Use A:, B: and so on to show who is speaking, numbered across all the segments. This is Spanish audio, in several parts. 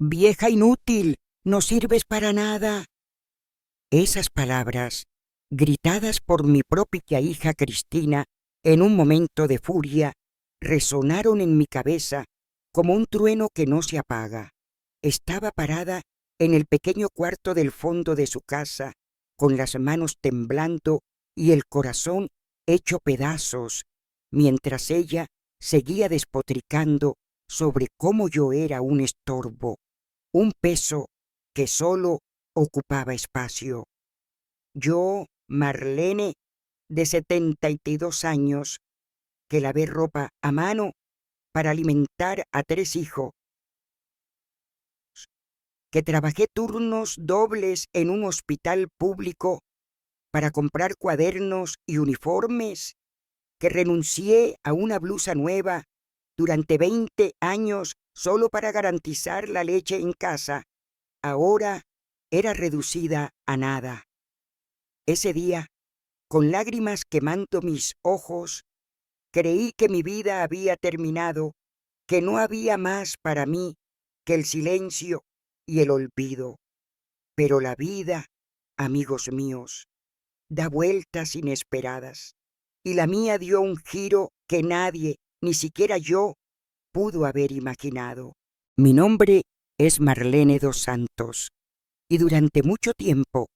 A: Vieja inútil, no sirves para nada. Esas palabras, gritadas por mi propia hija Cristina en un momento de furia, resonaron en mi cabeza como un trueno que no se apaga. Estaba parada en el pequeño cuarto del fondo de su casa, con las manos temblando y el corazón hecho pedazos, mientras ella seguía despotricando sobre cómo yo era un estorbo, un peso que solo ocupaba espacio. Yo, Marlene, de 72 años, que lavé ropa a mano para alimentar a 3 hijos, que trabajé turnos dobles en un hospital público para comprar cuadernos y uniformes, que renuncié a una blusa nueva durante 20 años solo para garantizar la leche en casa, ahora era reducida a nada. Ese día, con lágrimas quemando mis ojos, creí que mi vida había terminado, que no había más para mí que el silencio y el olvido. Pero la vida, amigos míos, da vueltas inesperadas, y la mía dio un giro que nadie, ni siquiera yo, pudo haber imaginado. Mi nombre es Marlene dos Santos, y durante mucho tiempo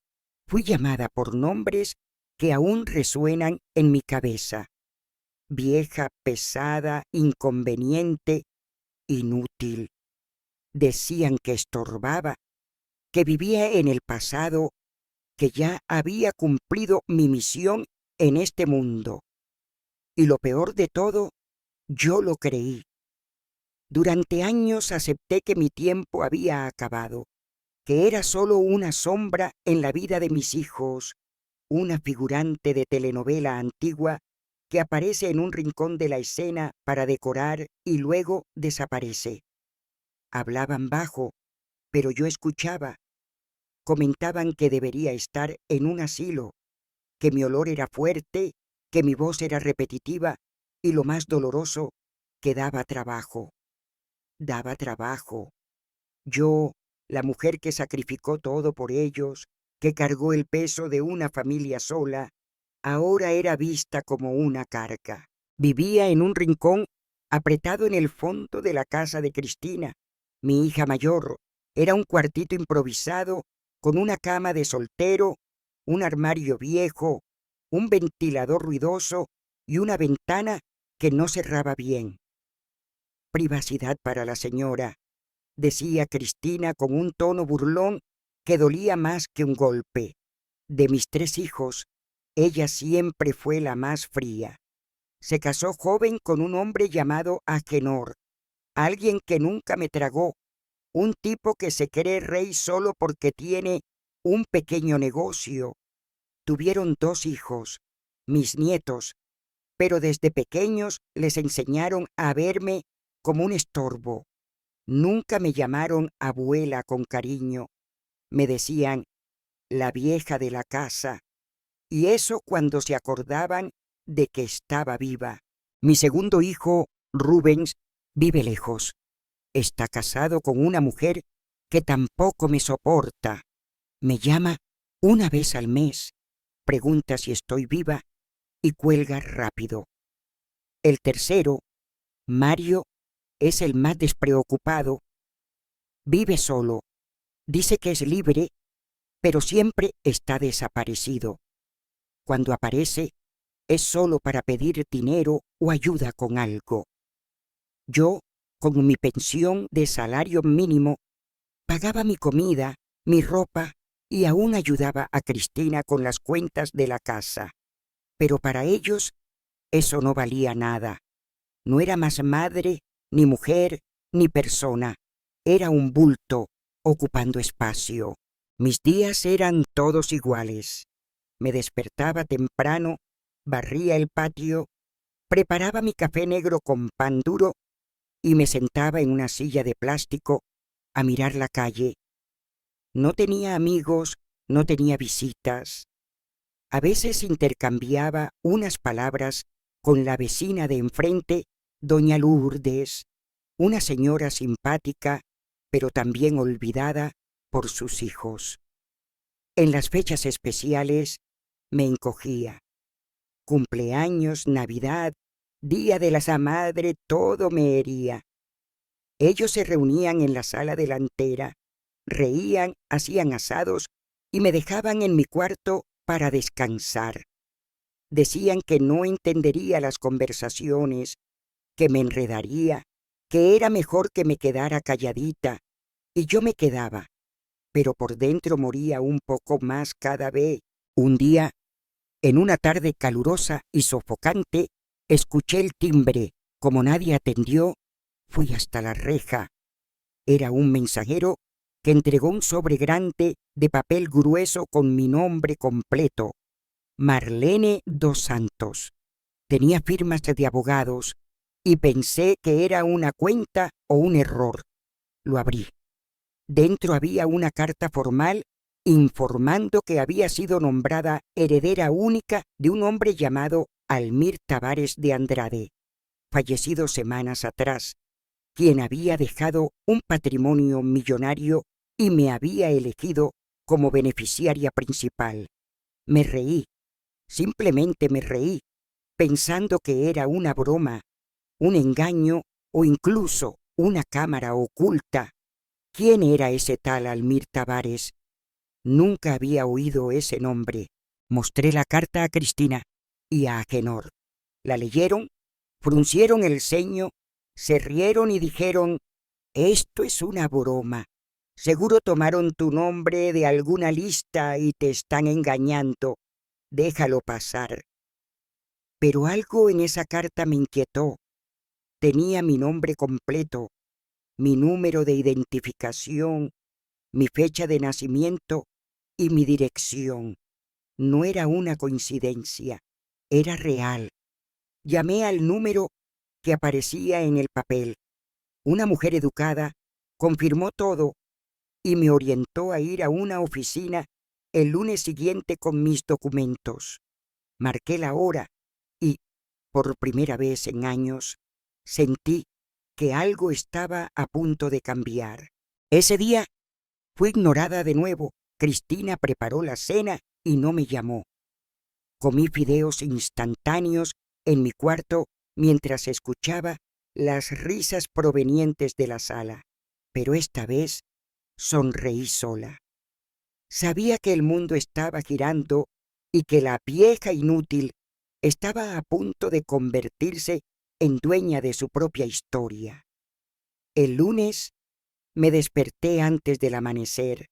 A: fui llamada por nombres que aún resuenan en mi cabeza: vieja, pesada, inconveniente, inútil. Decían que estorbaba, que vivía en el pasado, que ya había cumplido mi misión en este mundo. Y lo peor de todo, yo lo creí. Durante años acepté que mi tiempo había acabado, que era solo una sombra en la vida de mis hijos, una figurante de telenovela antigua que aparece en un rincón de la escena para decorar y luego desaparece. Hablaban bajo, pero yo escuchaba. Comentaban que debería estar en un asilo, que mi olor era fuerte, que mi voz era repetitiva y, lo más doloroso, que daba trabajo. Daba trabajo. Yo, la mujer que sacrificó todo por ellos, que cargó el peso de una familia sola, ahora era vista como una carga. Vivía en un rincón apretado en el fondo de la casa de Cristina, mi hija mayor. Era un cuartito improvisado con una cama de soltero, un armario viejo, un ventilador ruidoso y una ventana que no cerraba bien. Privacidad para la señora, decía Cristina con un tono burlón que dolía más que un golpe. De mis 3 hijos, ella siempre fue la más fría. Se casó joven con un hombre llamado Agenor, alguien que nunca me tragó, un tipo que se cree rey solo porque tiene un pequeño negocio. Tuvieron 2 hijos, mis nietos, pero desde pequeños les enseñaron a verme como un estorbo. Nunca me llamaron abuela con cariño. Me decían la vieja de la casa, y eso cuando se acordaban de que estaba viva. Mi segundo hijo, Rubens, vive lejos. Está casado con una mujer que tampoco me soporta. Me llama una vez al mes, pregunta si estoy viva y cuelga rápido. El tercero, Mario, es el más despreocupado. Vive solo. Dice que es libre, pero siempre está desaparecido. Cuando aparece, es solo para pedir dinero o ayuda con algo. Yo, con mi pensión de salario mínimo, pagaba mi comida, mi ropa y aún ayudaba a Cristina con las cuentas de la casa. Pero para ellos eso no valía nada. No era más madre, ni mujer, ni persona. Era un bulto ocupando espacio. Mis días eran todos iguales. Me despertaba temprano, barría el patio, preparaba mi café negro con pan duro y me sentaba en una silla de plástico a mirar la calle. No tenía amigos, no tenía visitas. A veces intercambiaba unas palabras con la vecina de enfrente, doña Lourdes, una señora simpática pero también olvidada por sus hijos. En las fechas especiales me encogía. Cumpleaños, Navidad, Día de la Madre, todo me hería. Ellos se reunían en la sala delantera, reían, hacían asados y me dejaban en mi cuarto para descansar. Decían que no entendería las conversaciones, que me enredaría, que era mejor que me quedara calladita, y yo me quedaba, pero por dentro moría un poco más cada vez. Un día, en una tarde calurosa y sofocante, escuché el timbre. Como nadie atendió, fui hasta la reja. Era un mensajero que entregó un sobre grande de papel grueso con mi nombre completo, Marlene dos Santos. Tenía firmas de abogados y pensé que era una cuenta o un error. Lo abrí. Dentro había una carta formal informando que había sido nombrada heredera única de un hombre llamado Almir Tavares de Andrade, fallecido semanas atrás, quien había dejado un patrimonio millonario y me había elegido como beneficiaria principal. Me reí, simplemente me reí, pensando que era una broma, un engaño o incluso una cámara oculta. ¿Quién era ese tal Almir Tavares? Nunca había oído ese nombre. Mostré la carta a Cristina y a Agenor. La leyeron, fruncieron el ceño, se rieron y dijeron: «Esto es una broma. Seguro tomaron tu nombre de alguna lista y te están engañando. Déjalo pasar». Pero algo en esa carta me inquietó. Tenía mi nombre completo, mi número de identificación, mi fecha de nacimiento y mi dirección. No era una coincidencia, era real. Llamé al número que aparecía en el papel. Una mujer educada confirmó todo y me orientó a ir a una oficina el lunes siguiente con mis documentos. Marqué la hora y, por primera vez en años, sentí que algo estaba a punto de cambiar. Ese día fui ignorada de nuevo. Cristina preparó la cena y no me llamó. Comí fideos instantáneos en mi cuarto mientras escuchaba las risas provenientes de la sala, pero esta vez sonreí sola. Sabía que el mundo estaba girando y que la vieja inútil estaba a punto de convertirse en dueña de su propia historia. El lunes me desperté antes del amanecer.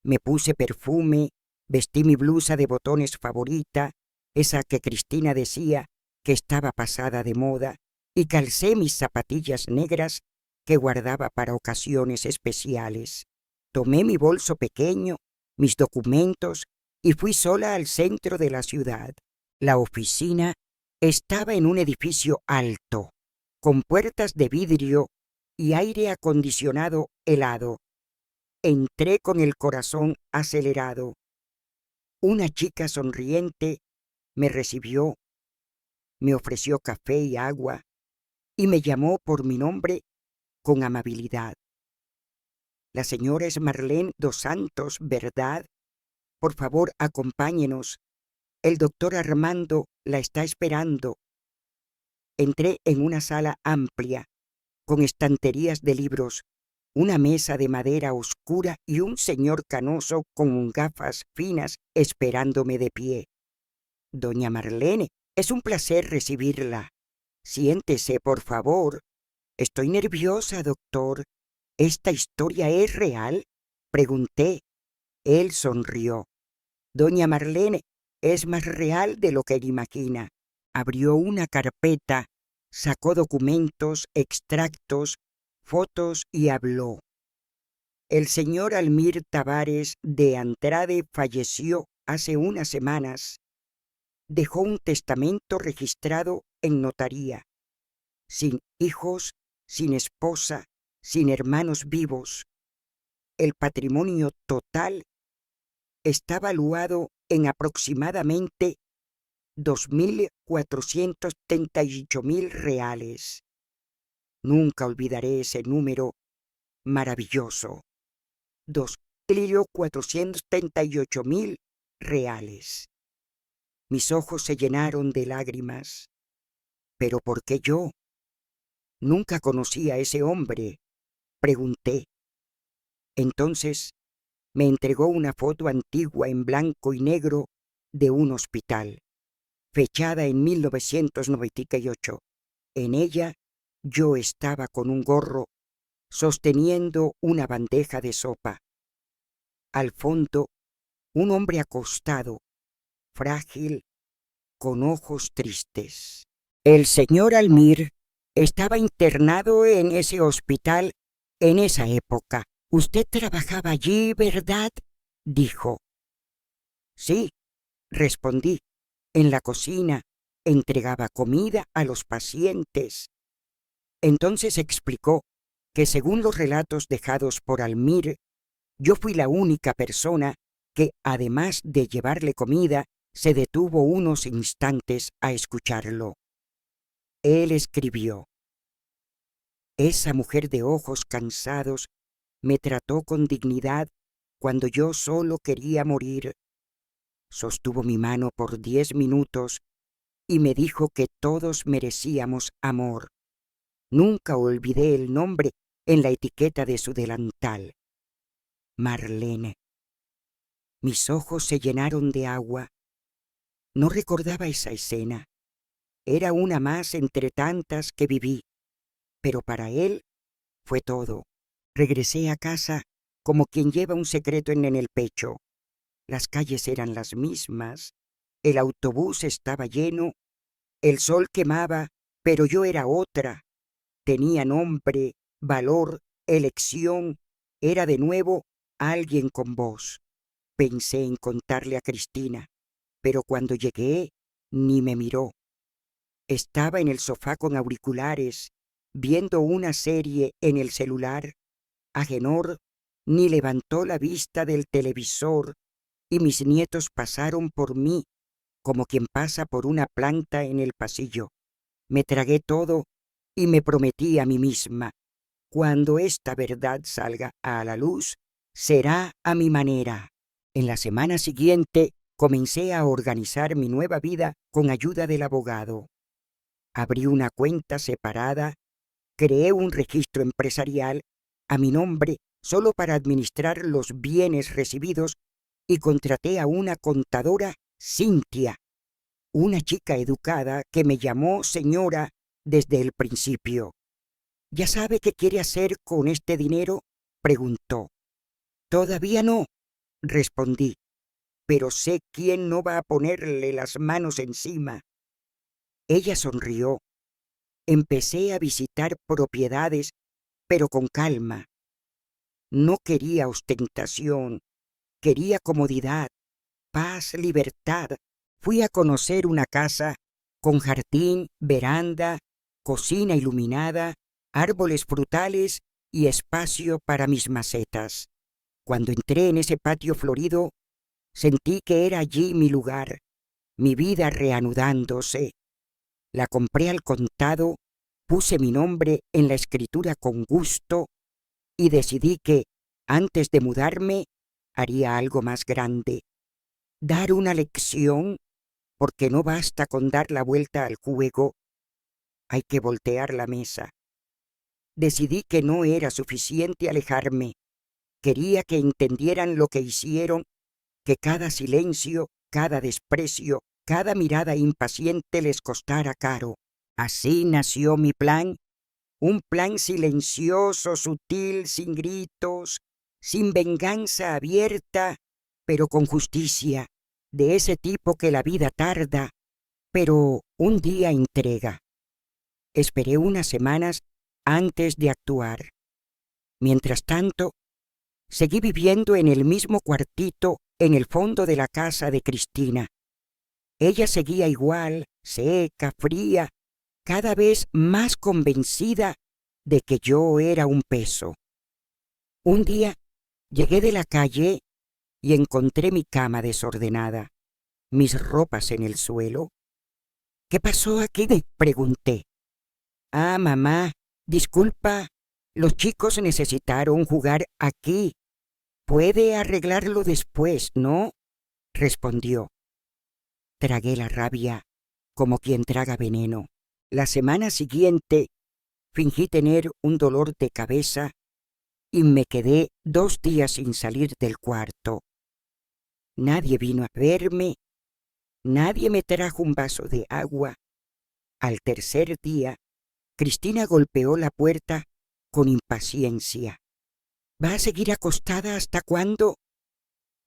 A: Me puse perfume, vestí mi blusa de botones favorita, esa que Cristina decía que estaba pasada de moda, y calcé mis zapatillas negras que guardaba para ocasiones especiales. Tomé mi bolso pequeño, mis documentos, y fui sola al centro de la ciudad. La oficina estaba en un edificio alto, con puertas de vidrio y aire acondicionado helado. Entré con el corazón acelerado. Una chica sonriente me recibió, me ofreció café y agua y me llamó por mi nombre con amabilidad. La señora es Marlene dos Santos, ¿verdad? Por favor, acompáñenos. El doctor Armando la está esperando. Entré en una sala amplia, con estanterías de libros, una mesa de madera oscura y un señor canoso con gafas finas esperándome de pie. «Doña Marlene, es un placer recibirla. Siéntese, por favor». «Estoy nerviosa, doctor. ¿Esta historia es real?», pregunté. Él sonrió. «Doña Marlene, es más real de lo que imagina». Abrió una carpeta, sacó documentos, extractos, fotos y habló. «El señor Almir Tavares de Andrade falleció hace unas semanas. Dejó un testamento registrado en notaría, sin hijos, sin esposa, sin hermanos vivos. El patrimonio total está valuado en aproximadamente 2.438.000 reales. Nunca olvidaré ese número maravilloso. 2.438.000 reales. Mis ojos se llenaron de lágrimas. ¿Pero por qué yo? Nunca conocí a ese hombre, pregunté. Entonces me entregó una foto antigua en blanco y negro de un hospital, fechada en 1998. En ella yo estaba con un gorro, sosteniendo una bandeja de sopa. Al fondo, un hombre acostado, frágil, con ojos tristes. El señor Almir estaba internado en ese hospital en esa época. «Usted trabajaba allí, ¿verdad?», dijo. «Sí», respondí. «En la cocina, entregaba comida a los pacientes». Entonces explicó que según los relatos dejados por Almir, yo fui la única persona que, además de llevarle comida, se detuvo unos instantes a escucharlo. Él escribió: «Esa mujer de ojos cansados me trató con dignidad cuando yo solo quería morir. Sostuvo mi mano por 10 minutos y me dijo que todos merecíamos amor. Nunca olvidé el nombre en la etiqueta de su delantal. Marlene». Mis ojos se llenaron de agua. No recordaba esa escena. Era una más entre tantas que viví, pero para él fue todo. Regresé a casa como quien lleva un secreto en el pecho. Las calles eran las mismas, el autobús estaba lleno, el sol quemaba, pero yo era otra. Tenía nombre, valor, elección, era de nuevo alguien con voz. Pensé en contarle a Cristina, pero cuando llegué ni me miró. Estaba en el sofá con auriculares, viendo una serie en el celular. Agenor ni levantó la vista del televisor y mis nietos pasaron por mí como quien pasa por una planta en el pasillo. Me tragué todo y me prometí a mí misma: cuando esta verdad salga a la luz, será a mi manera. En la semana siguiente comencé a organizar mi nueva vida con ayuda del abogado. Abrí una cuenta separada, creé un registro empresarial a mi nombre solo para administrar los bienes recibidos y contraté a una contadora, Cintia, una chica educada que me llamó señora desde el principio. ¿Ya sabe qué quiere hacer con este dinero?, preguntó. Todavía no, respondí, pero sé quién no va a ponerle las manos encima. Ella sonrió. Empecé a visitar propiedades, pero con calma. No quería ostentación, quería comodidad, paz, libertad. Fui a conocer una casa con jardín, veranda, cocina iluminada, árboles frutales y espacio para mis macetas. Cuando entré en ese patio florido, sentí que era allí mi lugar, mi vida reanudándose. La compré al contado, puse mi nombre en la escritura con gusto y decidí que, antes de mudarme, haría algo más grande. Dar una lección, porque no basta con dar la vuelta al juego, hay que voltear la mesa. Decidí que no era suficiente alejarme. Quería que entendieran lo que hicieron, que cada silencio, cada desprecio, cada mirada impaciente les costara caro. Así nació mi plan, un plan silencioso, sutil, sin gritos, sin venganza abierta, pero con justicia, de ese tipo que la vida tarda, pero un día entrega. Esperé unas semanas antes de actuar. Mientras tanto, seguí viviendo en el mismo cuartito en el fondo de la casa de Cristina. Ella seguía igual, seca, fría, cada vez más convencida de que yo era un peso. Un día llegué de la calle y encontré mi cama desordenada, mis ropas en el suelo. «¿Qué pasó aquí?», pregunté. «Ah, mamá, disculpa, Los chicos necesitaron jugar aquí. Puede arreglarlo después, ¿no? Respondió. Tragué la rabia como quien traga veneno. La semana siguiente fingí tener un dolor de cabeza y me quedé 2 días sin salir del cuarto. Nadie vino a verme, nadie me trajo un vaso de agua. Al tercer día, Cristina golpeó la puerta con impaciencia. ¿Va a seguir acostada hasta cuándo?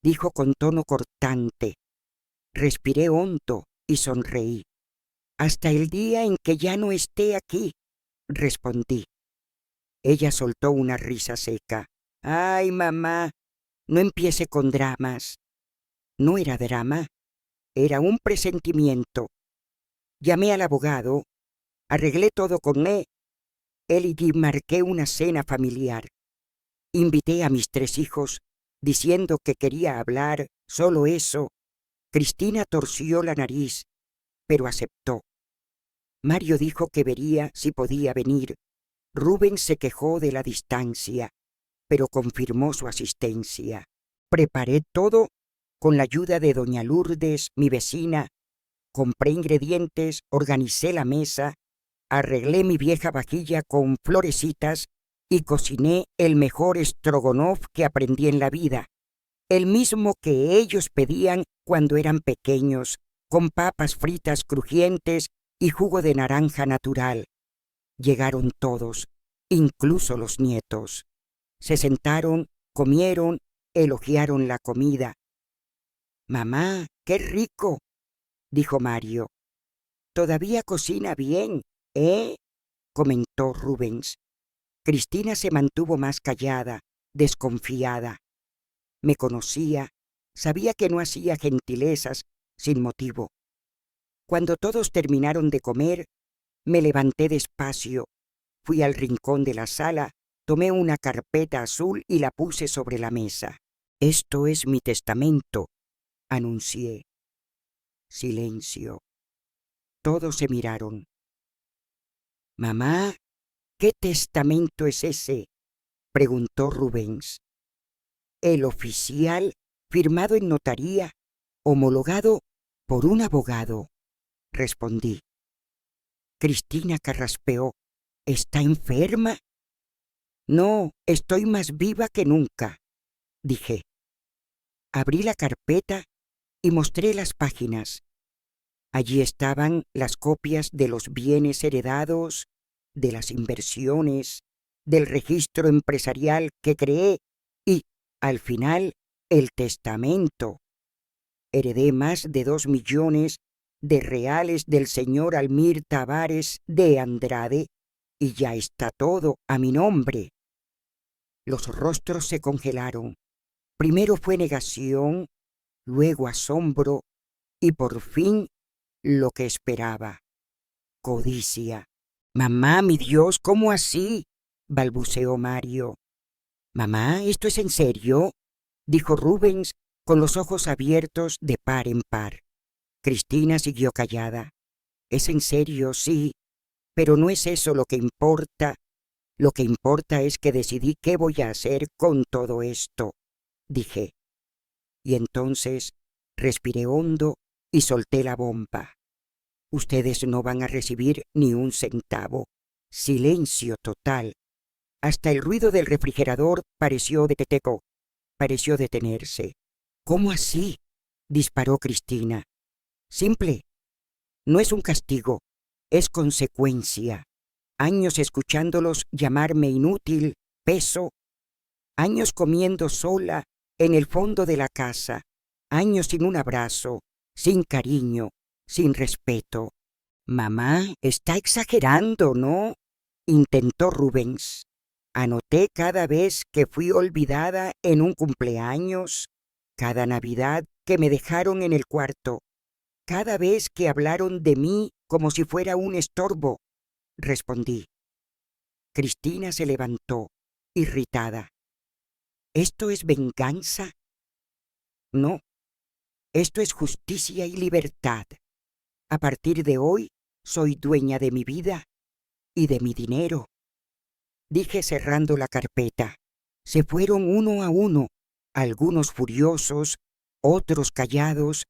A: Dijo con tono cortante. Respiré hondo y sonreí. Hasta el día en que ya no esté aquí, respondí. Ella soltó una risa seca. Ay, mamá, no empiece con dramas. No era drama, era un presentimiento. Llamé al abogado, arreglé todo con él y marqué una cena familiar. Invité a mis 3 hijos, diciendo que quería hablar, solo eso. Cristina torció la nariz, pero aceptó. Mario dijo que vería si podía venir. Rubén se quejó de la distancia, pero confirmó su asistencia. Preparé todo con la ayuda de doña Lourdes, mi vecina. Compré ingredientes, organicé la mesa, arreglé mi vieja vajilla con florecitas y cociné el mejor strogonoff que aprendí en la vida, el mismo que ellos pedían cuando eran pequeños, con papas fritas crujientes y jugo de naranja natural. Llegaron todos, incluso los nietos. Se sentaron, comieron, elogiaron la comida. Mamá, qué rico, dijo Mario. Todavía cocina bien, ¿eh? Comentó Rubens. Cristina se mantuvo más callada, desconfiada. Me conocía, sabía que no hacía gentilezas sin motivo. Cuando todos terminaron de comer, me levanté despacio, fui al rincón de la sala, tomé una carpeta azul y la puse sobre la mesa. Esto es mi testamento, anuncié. Silencio. Todos se miraron. Mamá, ¿qué testamento es ese? Preguntó Rubens. El oficial, firmado en notaría, homologado por un abogado, respondí. Cristina carraspeó. ¿Está enferma? No, estoy más viva que nunca, dije. Abrí la carpeta y mostré las páginas. Allí estaban las copias de los bienes heredados, de las inversiones, del registro empresarial que creé y, al final, el testamento. Heredé más de 2 millones de reales del señor Almir Tavares de Andrade y ya está todo a mi nombre. Los rostros se congelaron. Primero fue negación, luego asombro y por fin lo que esperaba. Codicia. Mamá, mi Dios, ¿cómo así? Balbuceó Mario. Mamá, ¿esto es en serio? Dijo Rubens con los ojos abiertos de par en par. Cristina siguió callada. Es en serio, sí, pero no es eso lo que importa. Lo que importa es que decidí qué voy a hacer con todo esto, dije. Y entonces respiré hondo y solté la bomba. Ustedes no van a recibir ni un centavo. Silencio total. Hasta el ruido del refrigerador pareció detenerse. ¿Cómo así? Disparó Cristina. Simple. No es un castigo, es consecuencia. Años escuchándolos llamarme inútil, peso. Años comiendo sola en el fondo de la casa. Años sin un abrazo, sin cariño, sin respeto. Mamá, está exagerando, ¿no? Intentó Rubens. Anoté cada vez que fui olvidada en un cumpleaños, cada Navidad que me dejaron en el cuarto, cada vez que hablaron de mí como si fuera un estorbo, respondí. Cristina se levantó, irritada. ¿Esto es venganza? No, esto es justicia y libertad. A partir de hoy soy dueña de mi vida y de mi dinero. dije cerrando la carpeta. Se fueron uno a uno, algunos furiosos, otros callados.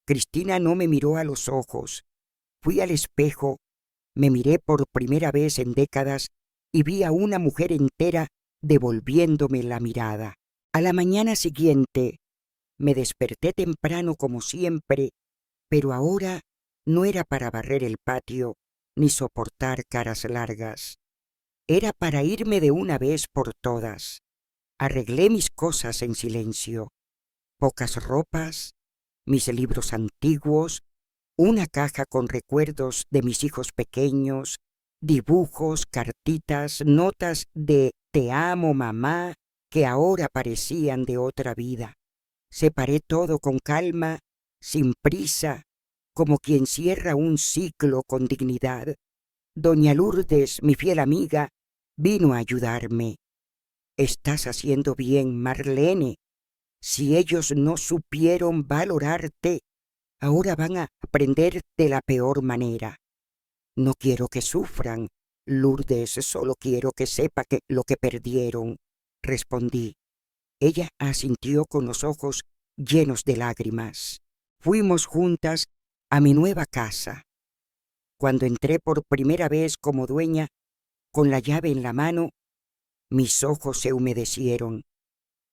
A: Cristina no me miró a los ojos. Fui al espejo, me miré por primera vez en décadas y vi a una mujer entera devolviéndome la mirada. A la mañana siguiente me desperté temprano como siempre, pero ahora no era para barrer el patio ni soportar caras largas. Era para irme de una vez por todas. Arreglé mis cosas en silencio. Pocas ropas, mis libros antiguos, una caja con recuerdos de mis hijos pequeños, dibujos, cartitas, notas de "te amo, mamá", que ahora parecían de otra vida. Separé todo con calma, sin prisa, como quien cierra un ciclo con dignidad. Doña Lourdes, mi fiel amiga, vino a ayudarme. Estás haciendo bien, Marlene. Si ellos no supieron valorarte, ahora van a aprender de la peor manera. No quiero que sufran, Lourdes, solo quiero que sepa que lo que perdieron, respondí. Ella asintió con los ojos llenos de lágrimas. Fuimos juntas a mi nueva casa. Cuando entré por primera vez como dueña, con la llave en la mano, mis ojos se humedecieron.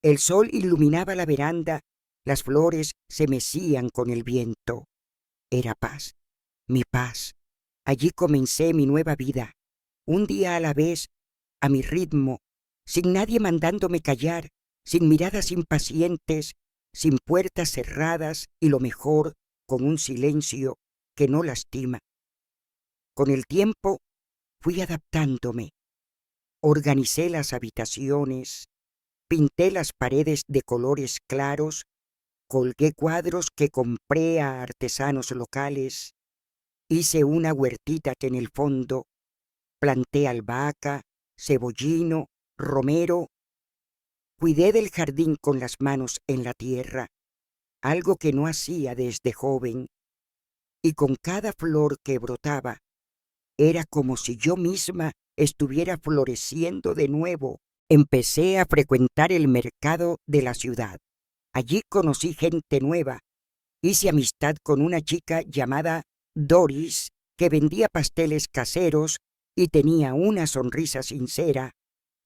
A: El sol iluminaba la veranda, las flores se mecían con el viento. Era paz, mi paz. Allí comencé mi nueva vida, un día a la vez, a mi ritmo, sin nadie mandándome callar, sin miradas impacientes, sin puertas cerradas y lo mejor, con un silencio que no lastima. Con el tiempo fui adaptándome. Organicé las habitaciones, pinté las paredes de colores claros, colgué cuadros que compré a artesanos locales, hice una huertita que en el fondo planté albahaca, cebollino, romero. Cuidé del jardín con las manos en la tierra, algo que no hacía desde joven, y con cada flor que brotaba, era como si yo misma estuviera floreciendo de nuevo. Empecé a frecuentar el mercado de la ciudad. Allí conocí gente nueva. Hice amistad con una chica llamada Doris, que vendía pasteles caseros y tenía una sonrisa sincera.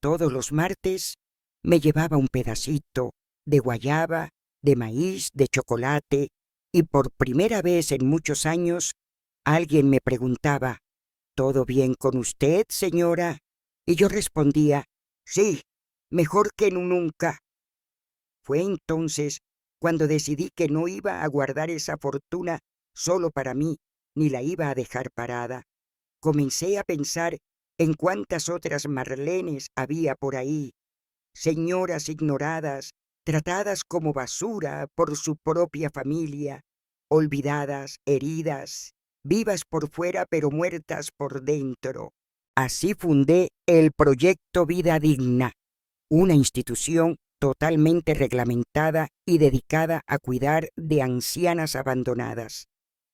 A: Todos los martes me llevaba un pedacito de guayaba, de maíz, de chocolate, y por primera vez en muchos años alguien me preguntaba: ¿todo bien con usted, señora? Y yo respondía: sí, mejor que nunca. Fue entonces cuando decidí que no iba a guardar esa fortuna solo para mí, ni la iba a dejar parada. Comencé a pensar en cuántas otras Marlenes había por ahí, señoras ignoradas, tratadas como basura por su propia familia, olvidadas, heridas, vivas por fuera pero muertas por dentro. Así fundé el Proyecto Vida Digna, una institución totalmente reglamentada y dedicada a cuidar de ancianas abandonadas.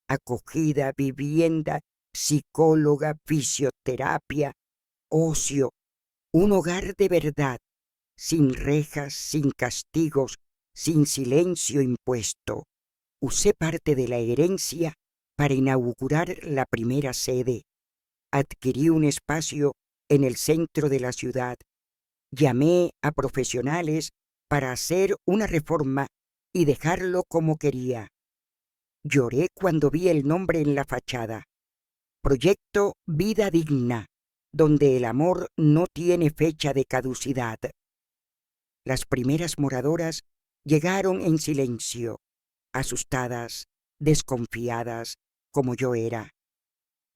A: Acogida, vivienda, psicóloga, fisioterapia, ocio, un hogar de verdad, sin rejas, sin castigos, sin silencio impuesto. Usé parte de la herencia para inaugurar la primera sede. Adquirí un espacio en el centro de la ciudad. Llamé a profesionales para hacer una reforma y dejarlo como quería. Lloré cuando vi el nombre en la fachada: Proyecto Vida Digna, donde el amor no tiene fecha de caducidad. Las primeras moradoras llegaron en silencio, asustadas, desconfiadas, como yo era.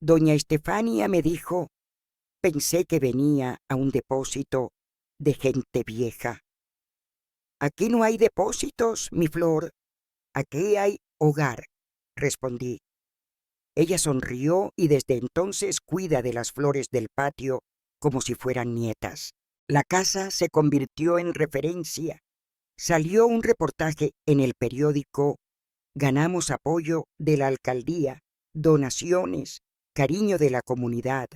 A: Doña Estefania me dijo: pensé que venía a un depósito de gente vieja. Aquí no hay depósitos, mi flor. Aquí hay hogar, respondí. Ella sonrió y desde entonces cuida de las flores del patio como si fueran nietas. La casa se convirtió en referencia. Salió un reportaje en el periódico, ganamos apoyo de la alcaldía, donaciones, cariño de la comunidad,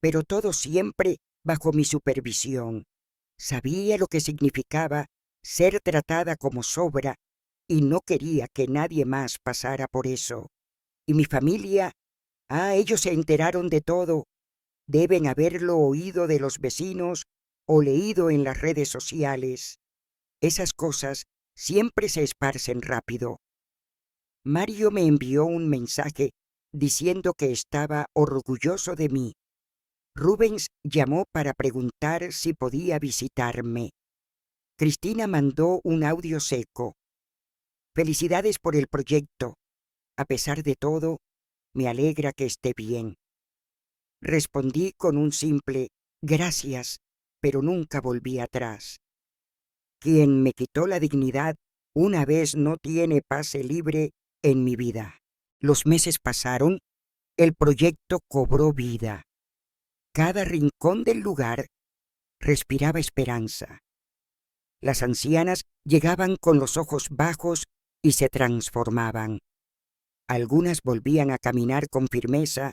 A: pero todo siempre bajo mi supervisión. Sabía lo que significaba ser tratada como sobra y no quería que nadie más pasara por eso. Y mi familia, ellos se enteraron de todo. Deben haberlo oído de los vecinos o leído en las redes sociales. Esas cosas siempre se esparcen rápido. Mario me envió un mensaje diciendo que estaba orgulloso de mí. Rubens llamó para preguntar si podía visitarme. Cristina mandó un audio seco. Felicidades por el proyecto. A pesar de todo, me alegra que esté bien. Respondí con un simple gracias, pero nunca volví atrás. Quien me quitó la dignidad una vez no tiene pase libre en mi vida. Los meses pasaron, el proyecto cobró vida. Cada rincón del lugar respiraba esperanza. Las ancianas llegaban con los ojos bajos y se transformaban. Algunas volvían a caminar con firmeza,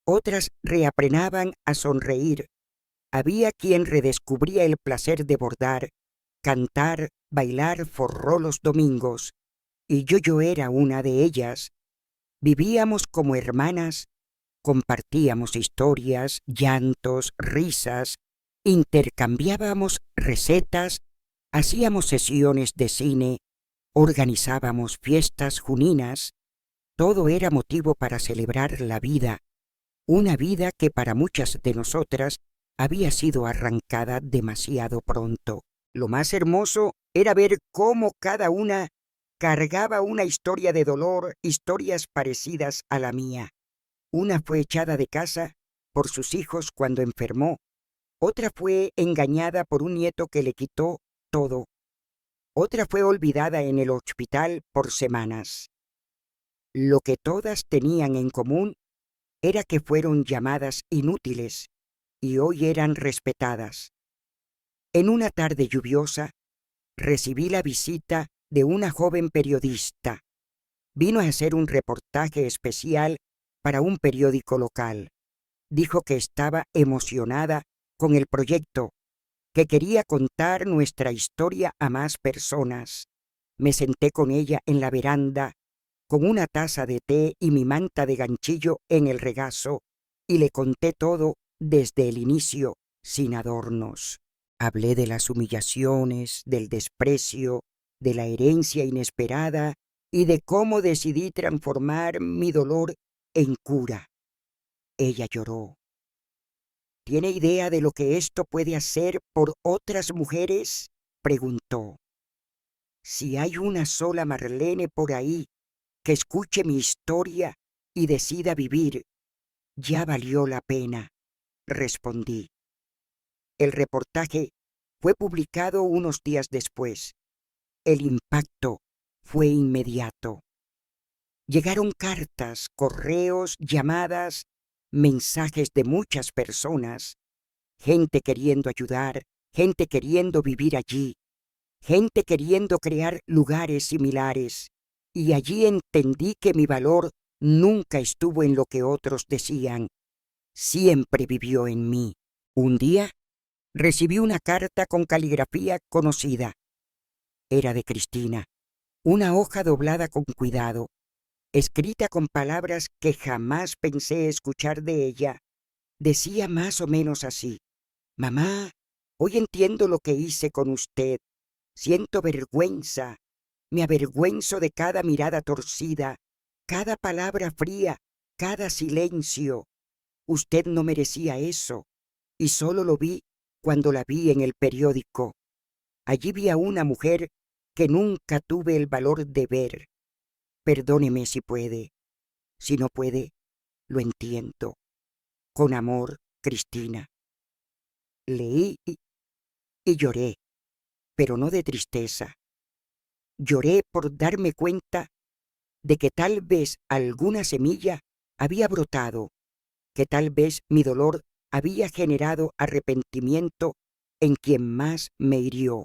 A: otras reaprenaban a sonreír. Había quien redescubría el placer de bordar, cantar, bailar forró los domingos, y yo era una de ellas. Vivíamos como hermanas, compartíamos historias, llantos, risas, intercambiábamos recetas, hacíamos sesiones de cine, organizábamos fiestas juninas. Todo era motivo para celebrar la vida, una vida que para muchas de nosotras había sido arrancada demasiado pronto. Lo más hermoso era ver cómo cada una cargaba una historia de dolor, historias parecidas a la mía. Una fue echada de casa por sus hijos cuando enfermó, otra fue engañada por un nieto que le quitó todo, otra fue olvidada en el hospital por semanas. Lo que todas tenían en común era que fueron llamadas inútiles y hoy eran respetadas. En una tarde lluviosa, recibí la visita de una joven periodista. Vino a hacer un reportaje especial para un periódico local. Dijo que estaba emocionada con el proyecto, que quería contar nuestra historia a más personas. Me senté con ella en la veranda, con una taza de té y mi manta de ganchillo en el regazo, y le conté todo desde el inicio, sin adornos. Hablé de las humillaciones, del desprecio, de la herencia inesperada y de cómo decidí transformar mi dolor en cura. Ella lloró. ¿Tiene idea de lo que esto puede hacer por otras mujeres?, preguntó. Si hay una sola Marlene por ahí que escuche mi historia y decida vivir, ya valió la pena, respondí. El reportaje fue publicado unos días después. El impacto fue inmediato. Llegaron cartas, correos, llamadas, mensajes de muchas personas, gente queriendo ayudar, gente queriendo vivir allí, gente queriendo crear lugares similares, y allí entendí que mi valor nunca estuvo en lo que otros decían, siempre vivió en mí. Un día recibí una carta con caligrafía conocida. Era de Cristina, una hoja doblada con cuidado, escrita con palabras que jamás pensé escuchar de ella. Decía más o menos así: Mamá, hoy entiendo lo que hice con usted. Siento vergüenza. Me avergüenzo de cada mirada torcida, cada palabra fría, cada silencio. Usted no merecía eso, y solo lo vi cuando la vi en el periódico. Allí vi a una mujer que nunca tuve el valor de ver. Perdóneme si puede. Si no puede, lo entiendo. Con amor, Cristina. Leí y lloré, pero no de tristeza. Lloré por darme cuenta de que tal vez alguna semilla había brotado, que tal vez mi dolor había generado arrepentimiento en quien más me hirió.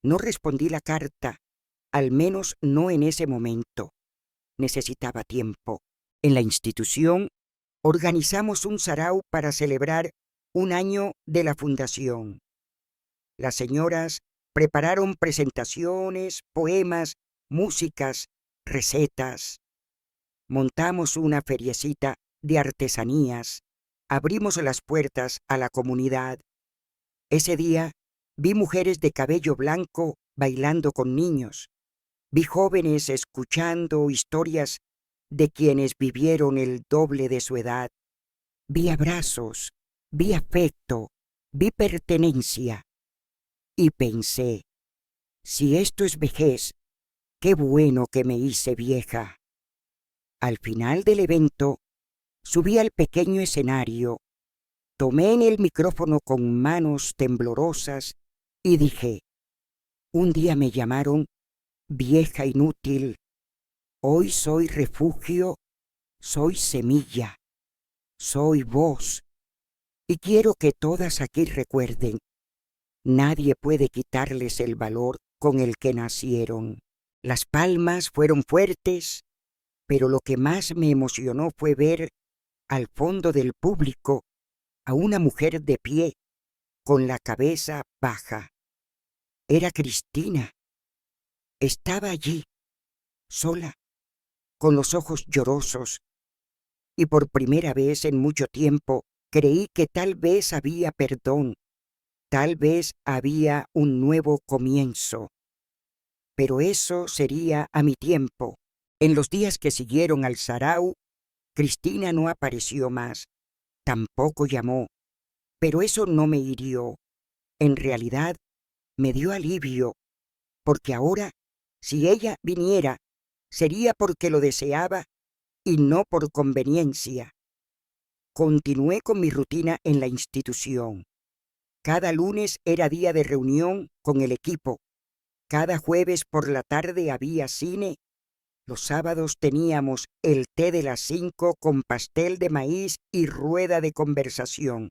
A: No respondí la carta, al menos no en ese momento. Necesitaba tiempo. En la institución organizamos un sarao para celebrar un año de la fundación. Las señoras prepararon presentaciones, poemas, músicas, recetas. Montamos una feriecita de artesanías. Abrimos las puertas a la comunidad. Ese día vi mujeres de cabello blanco bailando con niños. Vi jóvenes escuchando historias de quienes vivieron el doble de su edad. Vi abrazos, vi afecto, vi pertenencia. Y pensé, si esto es vejez, qué bueno que me hice vieja. Al final del evento, subí al pequeño escenario, tomé en el micrófono con manos temblorosas y dije, un día me llamaron vieja inútil, hoy soy refugio, soy semilla, soy voz, y quiero que todas aquí recuerden, nadie puede quitarles el valor con el que nacieron. Las palmas fueron fuertes, pero lo que más me emocionó fue ver al fondo del público a una mujer de pie, con la cabeza baja. Era Cristina. Estaba allí, sola, con los ojos llorosos, y por primera vez en mucho tiempo creí que tal vez había perdón, tal vez había un nuevo comienzo. Pero eso sería a mi tiempo. En los días que siguieron al sarao, Cristina no apareció más, tampoco llamó, pero eso no me hirió. En realidad, me dio alivio, porque ahora, si ella viniera, sería porque lo deseaba y no por conveniencia. Continué con mi rutina en la institución. Cada lunes era día de reunión con el equipo. Cada jueves por la tarde había cine. Los sábados teníamos el té de las 5 con pastel de maíz y rueda de conversación.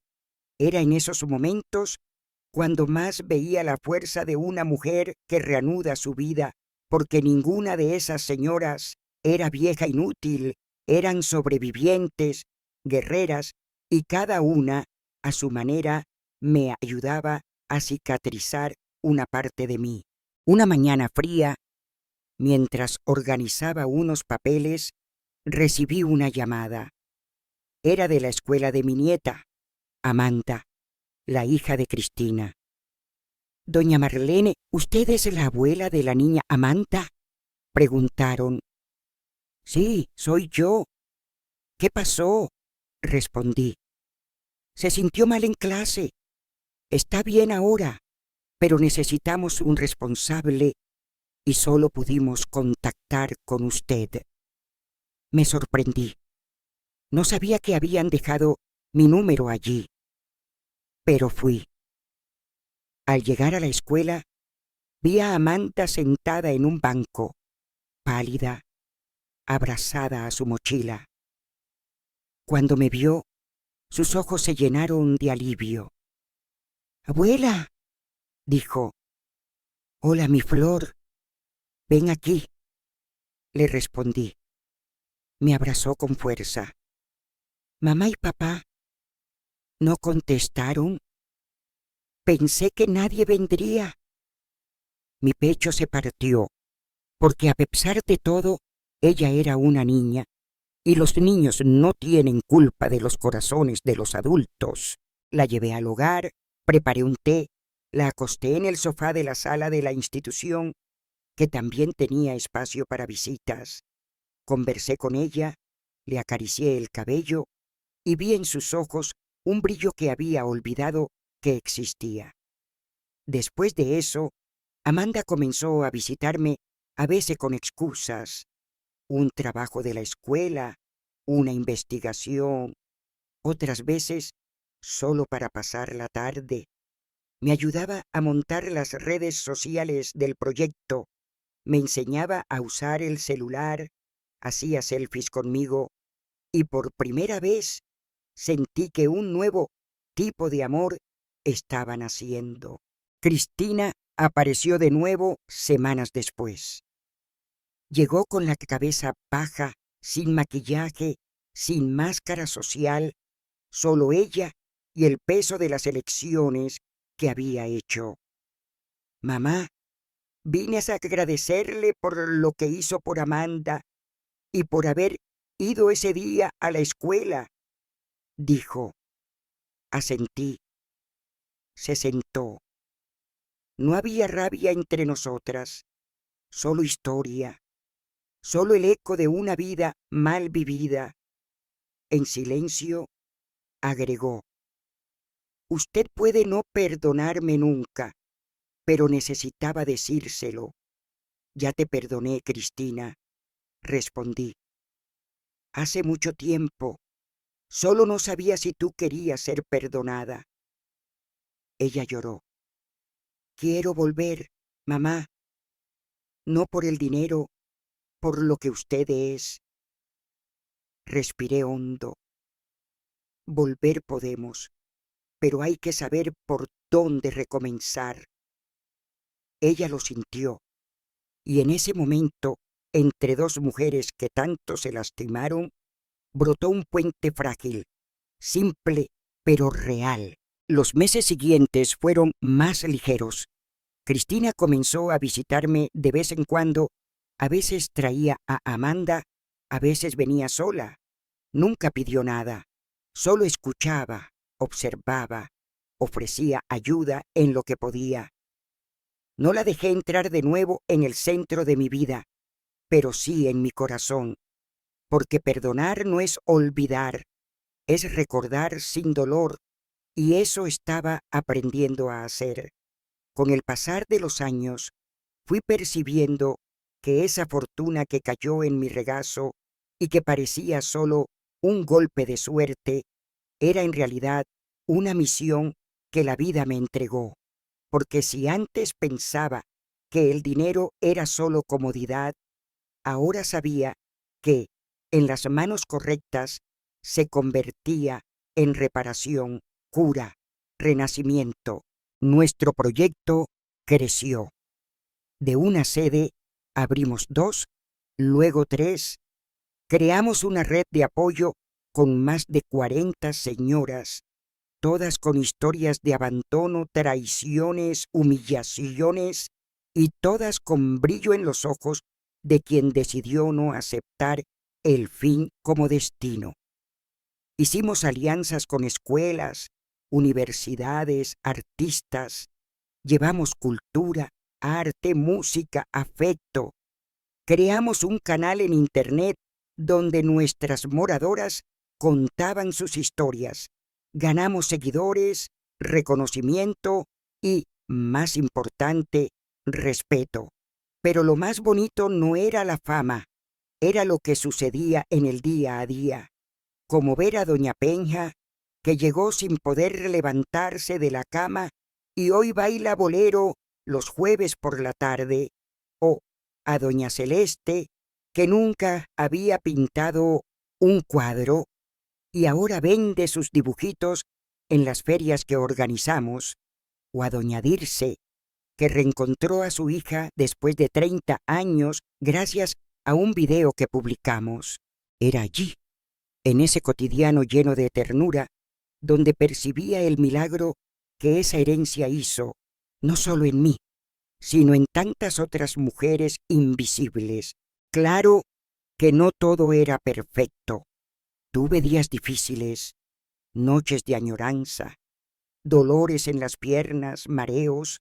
A: Era en esos momentos cuando más veía la fuerza de una mujer que reanuda su vida, porque ninguna de esas señoras era vieja inútil, eran sobrevivientes, guerreras, y cada una, a su manera, me ayudaba a cicatrizar una parte de mí. Una mañana fría, mientras organizaba unos papeles, recibí una llamada. Era de la escuela de mi nieta, Amanda, la hija de Cristina. Doña Marlene, ¿usted es la abuela de la niña Amanda? Preguntaron. Sí, soy yo. ¿Qué pasó? Respondí. Se sintió mal en clase. Está bien ahora, pero necesitamos un responsable y solo pudimos contactar con usted. Me sorprendí. No sabía que habían dejado mi número allí, pero fui. Al llegar a la escuela, vi a Amanda sentada en un banco, pálida, abrazada a su mochila. Cuando me vio, sus ojos se llenaron de alivio. «Abuela», dijo. «Hola, mi flor. Ven aquí», le respondí. Me abrazó con fuerza. «Mamá y papá no contestaron. Pensé que nadie vendría». Mi pecho se partió, porque a pesar de todo, ella era una niña, y los niños no tienen culpa de los corazones de los adultos. La llevé al hogar, preparé un té, la acosté en el sofá de la sala de la institución, que también tenía espacio para visitas. Conversé con ella, le acaricié el cabello y vi en sus ojos un brillo que había olvidado que existía. Después de eso, Amanda comenzó a visitarme, a veces con excusas, un trabajo de la escuela, una investigación, otras veces solo para pasar la tarde. Me ayudaba a montar las redes sociales del proyecto, me enseñaba a usar el celular, hacía selfies conmigo y por primera vez sentí que un nuevo tipo de amor estaba naciendo. Cristina apareció de nuevo semanas después. Llegó con la cabeza baja, sin maquillaje, sin máscara social, solo ella y el peso de las elecciones que había hecho. Mamá, vine a agradecerle por lo que hizo por Amanda y por haber ido ese día a la escuela, dijo. Asentí. Se sentó. No había rabia entre nosotras, solo historia, solo el eco de una vida mal vivida. En silencio, agregó: Usted puede no perdonarme nunca, pero necesitaba decírselo. Ya te perdoné, Cristina, respondí. Hace mucho tiempo, solo no sabía si tú querías ser perdonada. Ella lloró. Quiero volver, mamá, no por el dinero, por lo que usted es. Respiré hondo. Volver podemos, pero hay que saber por dónde recomenzar. Ella lo sintió, y en ese momento, entre dos mujeres que tanto se lastimaron, brotó un puente frágil, simple pero real. Los meses siguientes fueron más ligeros. Cristina comenzó a visitarme de vez en cuando. A veces traía a Amanda, a veces venía sola. Nunca pidió nada, solo escuchaba, observaba, ofrecía ayuda en lo que podía. No la dejé entrar de nuevo en el centro de mi vida, pero sí en mi corazón, porque perdonar no es olvidar, es recordar sin dolor, y eso estaba aprendiendo a hacer. Con el pasar de los años, fui percibiendo que esa fortuna que cayó en mi regazo y que parecía solo un golpe de suerte, era en realidad una misión que la vida me entregó. Porque si antes pensaba que el dinero era solo comodidad, ahora sabía que, en las manos correctas, se convertía en reparación, cura, renacimiento. Nuestro proyecto creció. De una sede abrimos 2, luego 3. Creamos una red de apoyo con más de 40 señoras, todas con historias de abandono, traiciones, humillaciones, y todas con brillo en los ojos de quien decidió no aceptar el fin como destino. Hicimos alianzas con escuelas, universidades, artistas. Llevamos cultura, arte, música, afecto. Creamos un canal en Internet donde nuestras moradoras contaban sus historias. Ganamos seguidores, reconocimiento y, más importante, respeto. Pero lo más bonito no era la fama, era lo que sucedía en el día a día, como ver a doña Penja, que llegó sin poder levantarse de la cama y hoy baila bolero los jueves por la tarde, o a doña Celeste, que nunca había pintado un cuadro y ahora vende sus dibujitos en las ferias que organizamos, o a doña Dirce, que reencontró a su hija después de 30 años gracias a un video que publicamos. Era allí, en ese cotidiano lleno de ternura, donde percibía el milagro que esa herencia hizo, no solo en mí, sino en tantas otras mujeres invisibles. Claro que no todo era perfecto. Tuve días difíciles, noches de añoranza, dolores en las piernas, mareos.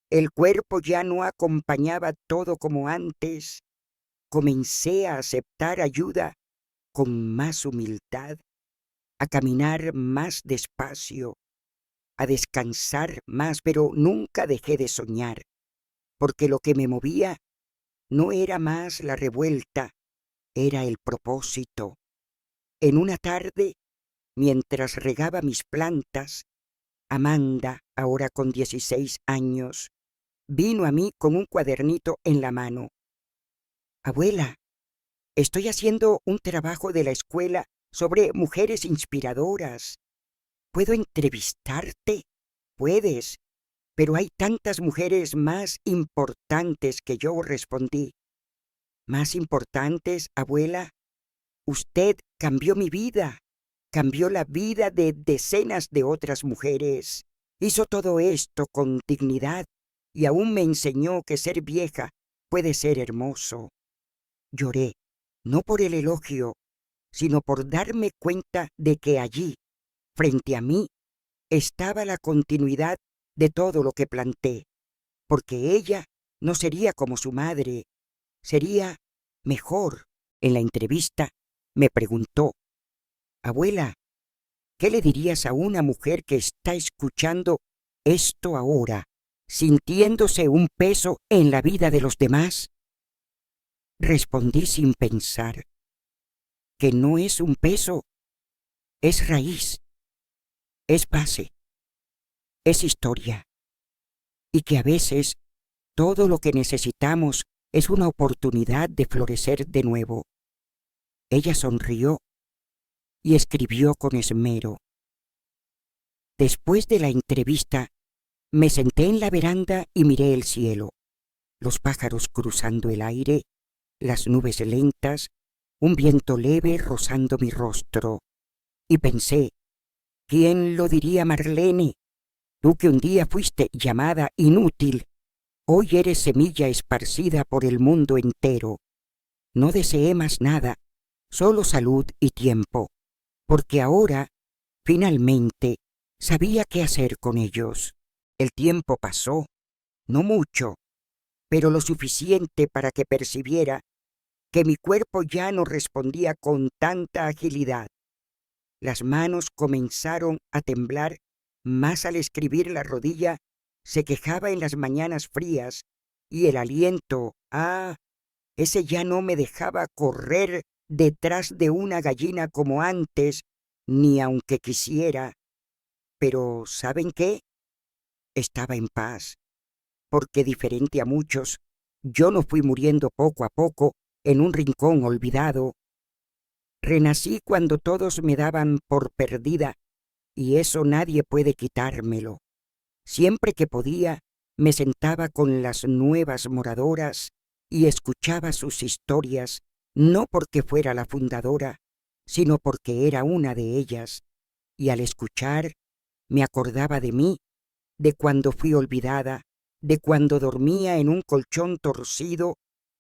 A: El cuerpo ya no acompañaba todo como antes. Comencé a aceptar ayuda con más humildad, a caminar más despacio, a descansar más, pero nunca dejé de soñar, porque lo que me movía no era más la revuelta, era el propósito. En una tarde, mientras regaba mis plantas, Amanda, ahora con 16 años, vino a mí con un cuadernito en la mano. Abuela, estoy haciendo un trabajo de la escuela sobre mujeres inspiradoras. ¿Puedo entrevistarte? Puedes, pero hay tantas mujeres más importantes que yo, respondí. ¿Más importantes, abuela? Usted cambió mi vida. cambió la vida de decenas de otras mujeres. Hizo todo esto con dignidad y aún me enseñó que ser vieja puede ser hermoso. Lloré, no por el elogio, sino por darme cuenta de que allí, frente a mí, estaba la continuidad de todo lo que planté, porque ella no sería como su madre, sería mejor. En la entrevista me preguntó: abuela, ¿qué le dirías a una mujer que está escuchando esto ahora, sintiéndose un peso en la vida de los demás? Respondí sin pensar que no es un peso, es raíz, es base, es historia, y que a veces todo lo que necesitamos es una oportunidad de florecer de nuevo. Ella sonrió y escribió con esmero. Después de la entrevista, me senté en la veranda y miré el cielo, los pájaros cruzando el aire, las nubes lentas, un viento leve rozando mi rostro, y pensé: ¿quién lo diría, Marlene? Tú que un día fuiste llamada inútil, hoy eres semilla esparcida por el mundo entero. No deseé más nada, solo salud y tiempo, porque ahora, finalmente, sabía qué hacer con ellos. El tiempo pasó, no mucho, pero lo suficiente para que percibiera que mi cuerpo ya no respondía con tanta agilidad. Las manos comenzaron a temblar más al escribir. La rodilla se quejaba en las mañanas frías y el aliento, ese ya no me dejaba correr detrás de una gallina como antes, ni aunque quisiera. Pero ¿saben qué? Estaba en paz, porque diferente a muchos, yo no fui muriendo poco a poco en un rincón olvidado. Renací cuando todos me daban por perdida, y eso nadie puede quitármelo. Siempre que podía, me sentaba con las nuevas moradoras y escuchaba sus historias, no porque fuera la fundadora, sino porque era una de ellas, y al escuchar me acordaba de mí, de cuando fui olvidada, de cuando dormía en un colchón torcido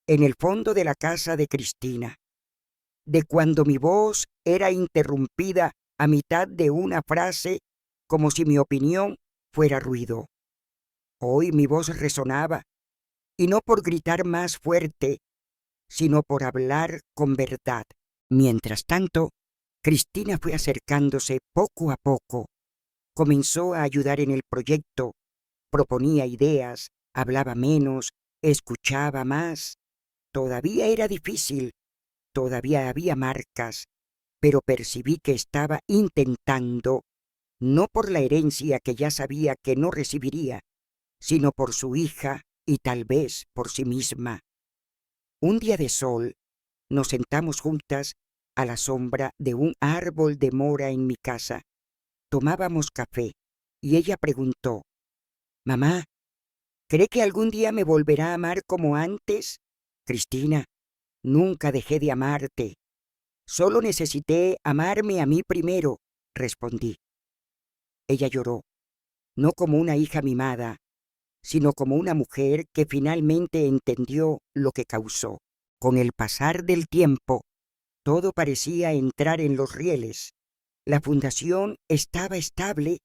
A: en el fondo de la casa de Cristina, de cuando mi voz era interrumpida a mitad de una frase como si mi opinión fuera ruido. Hoy mi voz resonaba, y no por gritar más fuerte, sino por hablar con verdad. Mientras tanto, Cristina fue acercándose poco a poco. Comenzó a ayudar en el proyecto, proponía ideas, hablaba menos, escuchaba más. Todavía era difícil, todavía había marcas, pero percibí que estaba intentando, no por la herencia que ya sabía que no recibiría, sino por su hija y tal vez por sí misma. Un día de sol, nos sentamos juntas a la sombra de un árbol de mora en mi casa. Tomábamos café y ella preguntó: «Mamá, ¿cree que algún día me volverá a amar como antes?» «Cristina, nunca dejé de amarte. Solo necesité amarme a mí primero», respondí. Ella lloró, no como una hija mimada, sino como una mujer que finalmente entendió lo que causó. Con el pasar del tiempo, todo parecía entrar en los rieles. La fundación estaba estable,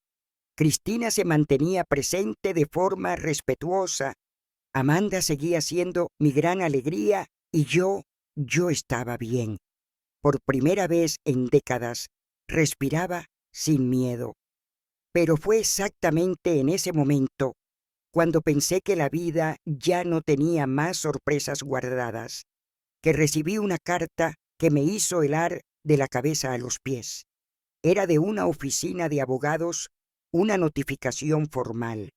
A: Cristina se mantenía presente de forma respetuosa, Amanda seguía siendo mi gran alegría y yo estaba bien. Por primera vez en décadas, respiraba sin miedo. Pero fue exactamente en ese momento cuando pensé que la vida ya no tenía más sorpresas guardadas, que recibí una carta que me hizo helar de la cabeza a los pies. Era de una oficina de abogados, una notificación formal.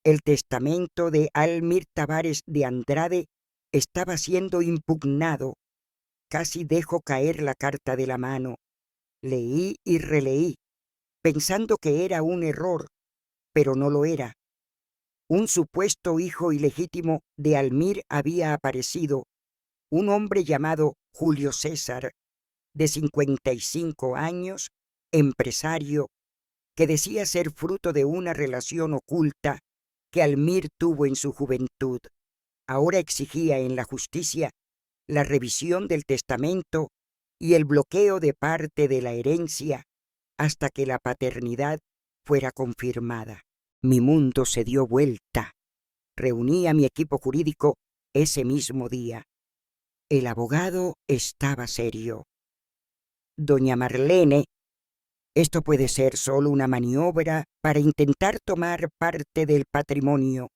A: El testamento de Almir Tavares de Andrade estaba siendo impugnado. Casi dejo caer la carta de la mano. Leí y releí, pensando que era un error, pero no lo era. Un supuesto hijo ilegítimo de Almir había aparecido, un hombre llamado Julio César, de 55 años, empresario, que decía ser fruto de una relación oculta que Almir tuvo en su juventud, ahora exigía en la justicia la revisión del testamento y el bloqueo de parte de la herencia hasta que la paternidad fuera confirmada. Mi mundo se dio vuelta. Reuní a mi equipo jurídico ese mismo día. El abogado estaba serio. Doña Marlene, esto puede ser solo una maniobra para intentar tomar parte del patrimonio,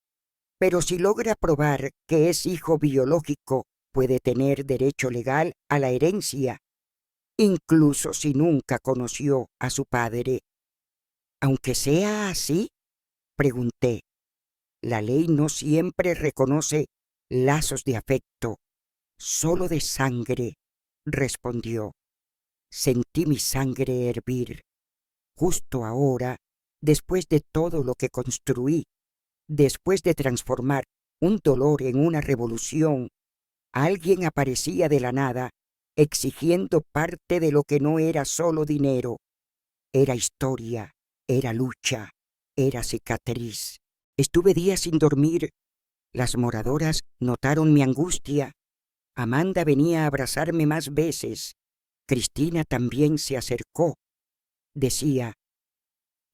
A: pero si logra probar que es hijo biológico, puede tener derecho legal a la herencia, incluso si nunca conoció a su padre. Aunque sea así, pregunté. La ley no siempre reconoce lazos de afecto, solo de sangre, respondió. Sentí mi sangre hervir. Justo ahora, después de todo lo que construí, después de transformar un dolor en una revolución, alguien aparecía de la nada, exigiendo parte de lo que no era solo dinero. Era historia, era lucha, era cicatriz. Estuve días sin dormir. Las moradoras notaron mi angustia. Amanda venía a abrazarme más veces. Cristina también se acercó. Decía,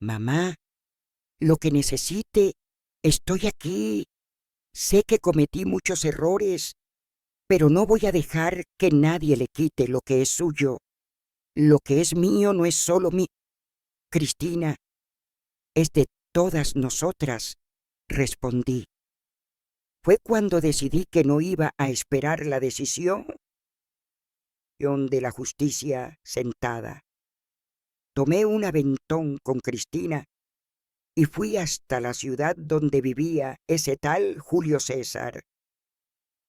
A: mamá, lo que necesite, estoy aquí. Sé que cometí muchos errores, pero no voy a dejar que nadie le quite lo que es suyo. Lo que es mío no es solo mío. Cristina, es de todas nosotras, respondí. Fue cuando decidí que no iba a esperar la decisión de la justicia sentada. Tomé un aventón con Cristina y fui hasta la ciudad donde vivía ese tal Julio César.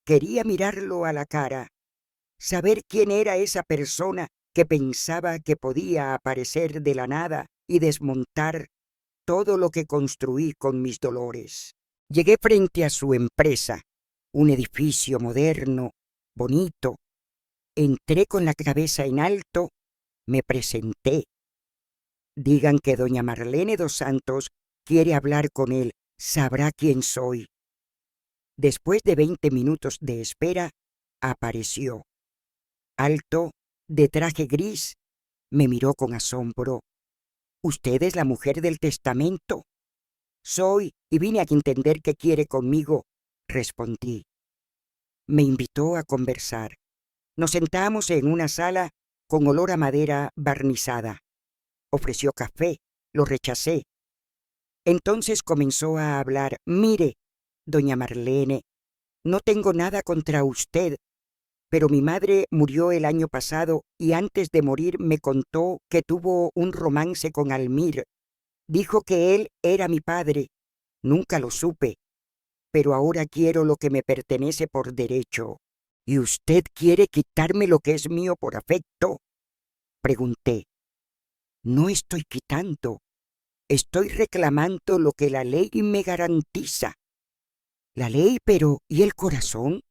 A: Quería mirarlo a la cara, saber quién era esa persona que pensaba que podía aparecer de la nada y desmontar todo lo que construí con mis dolores. Llegué frente a su empresa, un edificio moderno, bonito. Entré con la cabeza en alto, me presenté. Digan que doña Marlene dos Santos quiere hablar con él, sabrá quién soy. Después de 20 minutos de espera, apareció. Alto, de traje gris, me miró con asombro. ¿Usted es la mujer del testamento? Soy, y vine a entender qué quiere conmigo, respondí. Me invitó a conversar. Nos sentamos en una sala con olor a madera barnizada. Ofreció café, lo rechacé. Entonces comenzó a hablar. Mire, doña Marlene, no tengo nada contra usted, pero mi madre murió el año pasado y antes de morir me contó que tuvo un romance con Almir. Dijo que él era mi padre. Nunca lo supe, pero ahora quiero lo que me pertenece por derecho. ¿Y usted quiere quitarme lo que es mío por afecto? Pregunté. No estoy quitando, estoy reclamando lo que la ley me garantiza. La ley, pero ¿y el corazón?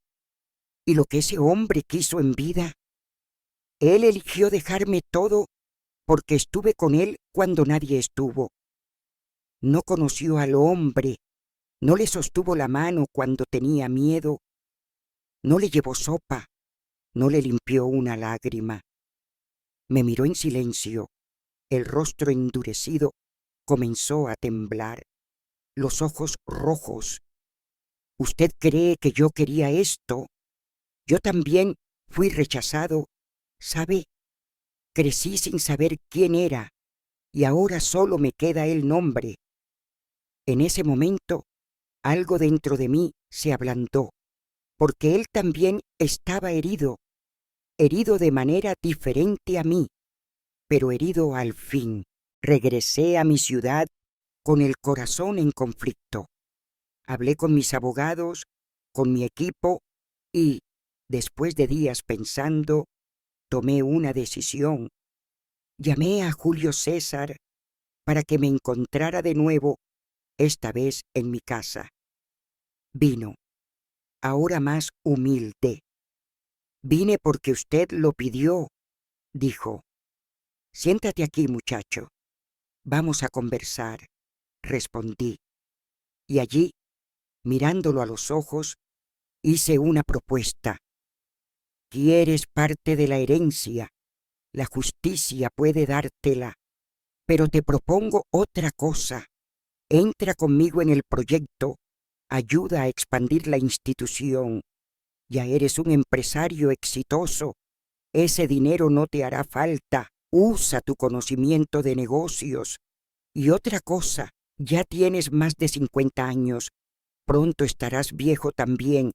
A: ¿Y lo que ese hombre quiso en vida? Él eligió dejarme todo porque estuve con él cuando nadie estuvo. No conoció al hombre, no le sostuvo la mano cuando tenía miedo, no le llevó sopa, no le limpió una lágrima. Me miró en silencio, el rostro endurecido comenzó a temblar, los ojos rojos. ¿Usted cree que yo quería esto? Yo también fui rechazado, ¿sabe? Crecí sin saber quién era y ahora solo me queda el nombre. En ese momento, algo dentro de mí se ablandó, porque él también estaba herido, herido de manera diferente a mí, pero herido al fin. Regresé a mi ciudad con el corazón en conflicto. Hablé con mis abogados, con mi equipo y, después de días pensando, tomé una decisión. Llamé a Julio César para que me encontrara de nuevo, esta vez en mi casa. Vino, ahora más humilde. Vine porque usted lo pidió, dijo. Siéntate aquí, muchacho. Vamos a conversar, respondí. Y allí, mirándolo a los ojos, hice una propuesta. Quieres parte de la herencia, la justicia puede dártela, pero te propongo otra cosa. Entra conmigo en el proyecto, ayuda a expandir la institución. Ya eres un empresario exitoso, ese dinero no te hará falta. Usa tu conocimiento de negocios. Y otra cosa, ya tienes más de 50 años, pronto estarás viejo también.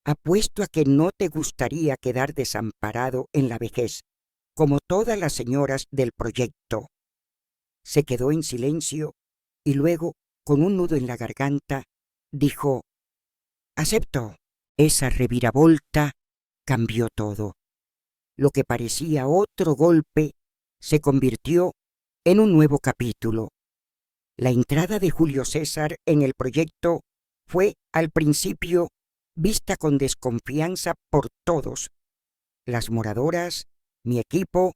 A: Apuesto a que no te gustaría quedar desamparado en la vejez, como todas las señoras del proyecto. Se quedó en silencio y luego, con un nudo en la garganta, dijo: «Acepto». Esa reviravolta cambió todo. Lo que parecía otro golpe se convirtió en un nuevo capítulo. La entrada de Julio César en el proyecto fue, al principio, vista con desconfianza por todos. Las moradoras, mi equipo,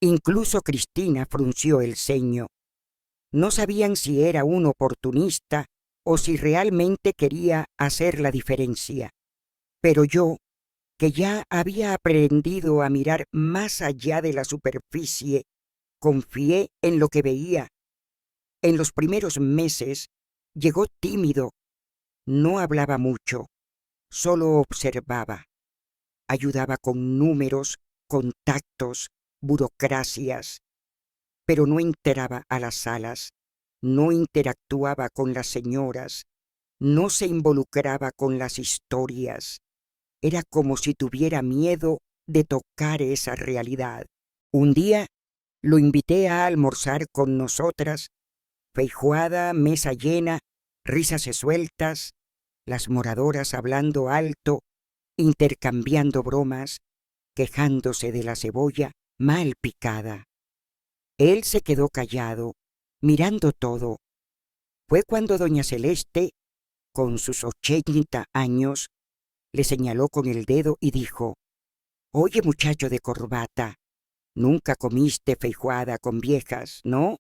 A: incluso Cristina frunció el ceño. No sabían si era un oportunista o si realmente quería hacer la diferencia. Pero yo, que ya había aprendido a mirar más allá de la superficie, confié en lo que veía. En los primeros meses llegó tímido, no hablaba mucho, solo observaba. Ayudaba con números, contactos, burocracias, pero no entraba a las salas, no interactuaba con las señoras, no se involucraba con las historias. Era como si tuviera miedo de tocar esa realidad. Un día lo invité a almorzar con nosotras, feijoada, mesa llena, risas sueltas, las moradoras hablando alto, intercambiando bromas, quejándose de la cebolla mal picada. Él se quedó callado, mirando todo. Fue cuando doña Celeste, con sus 80 años, le señaló con el dedo y dijo: «Oye, muchacho de corbata, nunca comiste feijoada con viejas, ¿no?».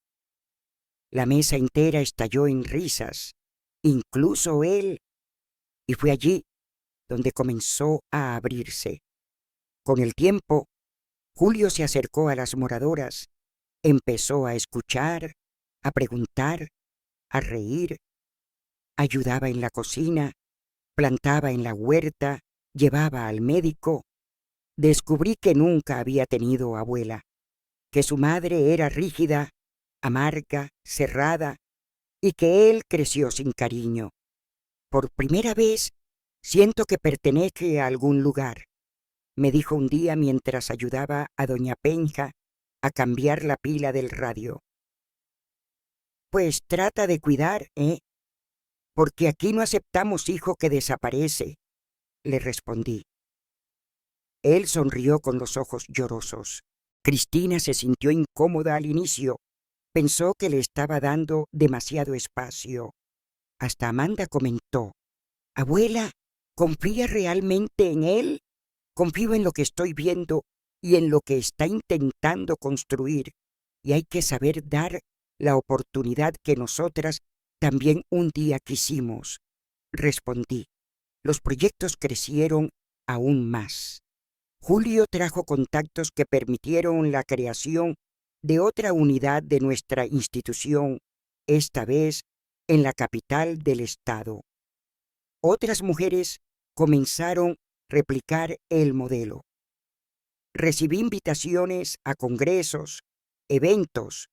A: La mesa entera estalló en risas, incluso él, y fue allí donde comenzó a abrirse. Con el tiempo, Julio se acercó a las moradoras, empezó a escuchar, a preguntar, a reír, ayudaba en la cocina, plantaba en la huerta, llevaba al médico. Descubrí que nunca había tenido abuela, que su madre era rígida, amarga, cerrada, y que él creció sin cariño. Por primera vez siento que pertenece a algún lugar, me dijo un día mientras ayudaba a doña Penja a cambiar la pila del radio. Pues trata de cuidar, porque aquí no aceptamos hijo que desaparece, le respondí. Él sonrió con los ojos llorosos. Cristina se sintió incómoda al inicio. Pensó que le estaba dando demasiado espacio. Hasta Amanda comentó: «Abuela, ¿confía realmente en él? Confío en lo que estoy viendo y en lo que está intentando construir, y hay que saber dar la oportunidad que nosotras también un día quisimos», respondí. Los proyectos crecieron aún más. Julio trajo contactos que permitieron la creación de otra unidad de nuestra institución, esta vez en la capital del estado. Otras mujeres comenzaron a replicar el modelo. Recibí invitaciones a congresos, eventos,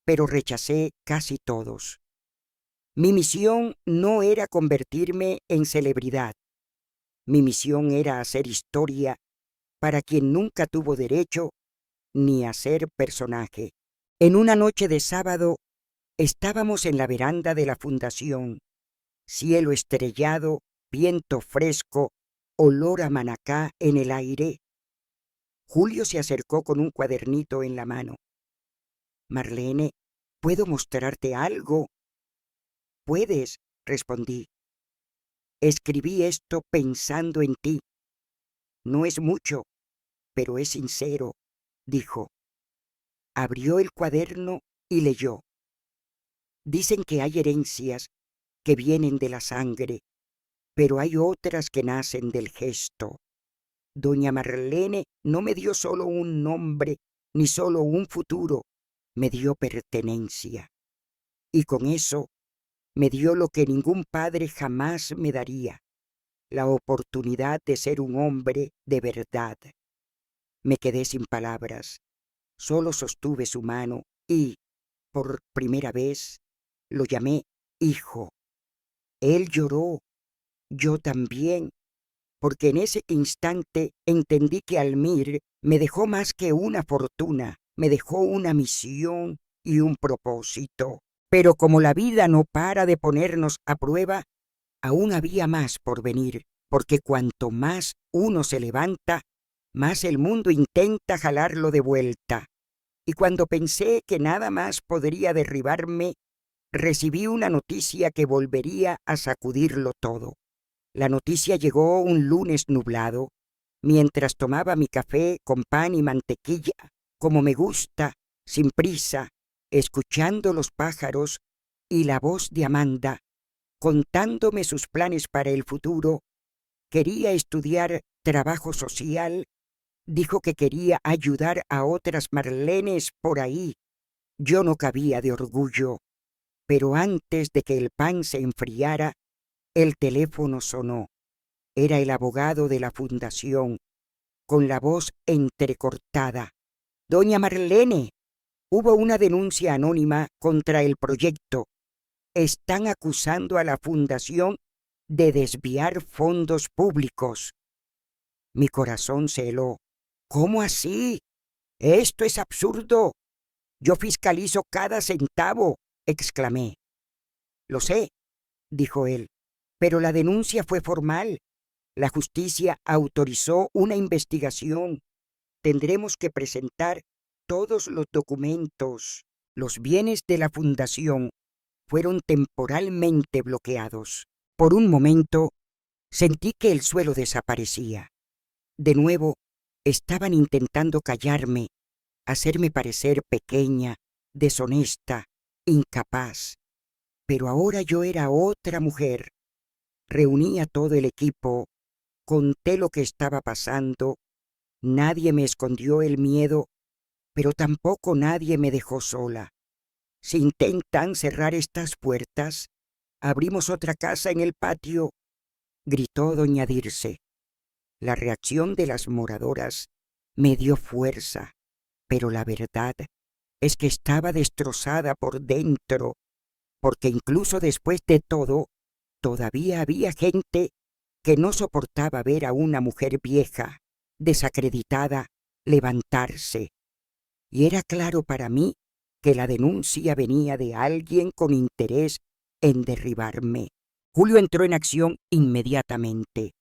A: pero rechacé casi todos. Mi misión no era convertirme en celebridad. Mi misión era hacer historia para quien nunca tuvo derecho ni a ser personaje. En una noche de sábado estábamos en la veranda de la fundación. Cielo estrellado, viento fresco, olor a Manacá en el aire. Julio se acercó con un cuadernito en la mano. «Marlene, ¿puedo mostrarte algo?» «Puedes», respondí. «Escribí esto pensando en ti. No es mucho, pero es sincero», dijo. Abrió el cuaderno y leyó. Dicen que hay herencias que vienen de la sangre, pero hay otras que nacen del gesto. Doña Marlene no me dio solo un nombre, ni solo un futuro, me dio pertenencia. Y con eso me dio lo que ningún padre jamás me daría, la oportunidad de ser un hombre de verdad. Me quedé sin palabras, solo sostuve su mano y, por primera vez, lo llamé hijo. Él lloró, yo también, porque en ese instante entendí que Almir me dejó más que una fortuna, me dejó una misión y un propósito. Pero como la vida no para de ponernos a prueba, aún había más por venir, porque cuanto más uno se levanta, más el mundo intenta jalarlo de vuelta. Y cuando pensé que nada más podría derribarme, recibí una noticia que volvería a sacudirlo todo. La noticia llegó un lunes nublado, mientras tomaba mi café con pan y mantequilla, como me gusta, sin prisa, escuchando los pájaros y la voz de Amanda, contándome sus planes para el futuro. Quería estudiar trabajo social, dijo que quería ayudar a otras Marlenes por ahí. Yo no cabía de orgullo, pero antes de que el pan se enfriara, el teléfono sonó. Era el abogado de la fundación, con la voz entrecortada. Doña Marlene, hubo una denuncia anónima contra el proyecto. Están acusando a la fundación de desviar fondos públicos. Mi corazón se heló. ¿Cómo así? Esto es absurdo. Yo fiscalizo cada centavo, exclamé. Lo sé, dijo él, pero la denuncia fue formal. La justicia autorizó una investigación. Tendremos que presentar todos los documentos. Los bienes de la fundación fueron temporalmente bloqueados. Por un momento sentí que el suelo desaparecía. De nuevo, estaban intentando callarme, hacerme parecer pequeña, deshonesta, incapaz. Pero ahora yo era otra mujer. Reuní a todo el equipo, conté lo que estaba pasando. Nadie me escondió el miedo, pero tampoco nadie me dejó sola. Si intentan cerrar estas puertas, abrimos otra casa en el patio, gritó doña Dirce. La reacción de las moradoras me dio fuerza, pero la verdad es que estaba destrozada por dentro, porque incluso después de todo, todavía había gente que no soportaba ver a una mujer vieja, desacreditada, levantarse. Y era claro para mí que la denuncia venía de alguien con interés en derribarme. Julio entró en acción inmediatamente.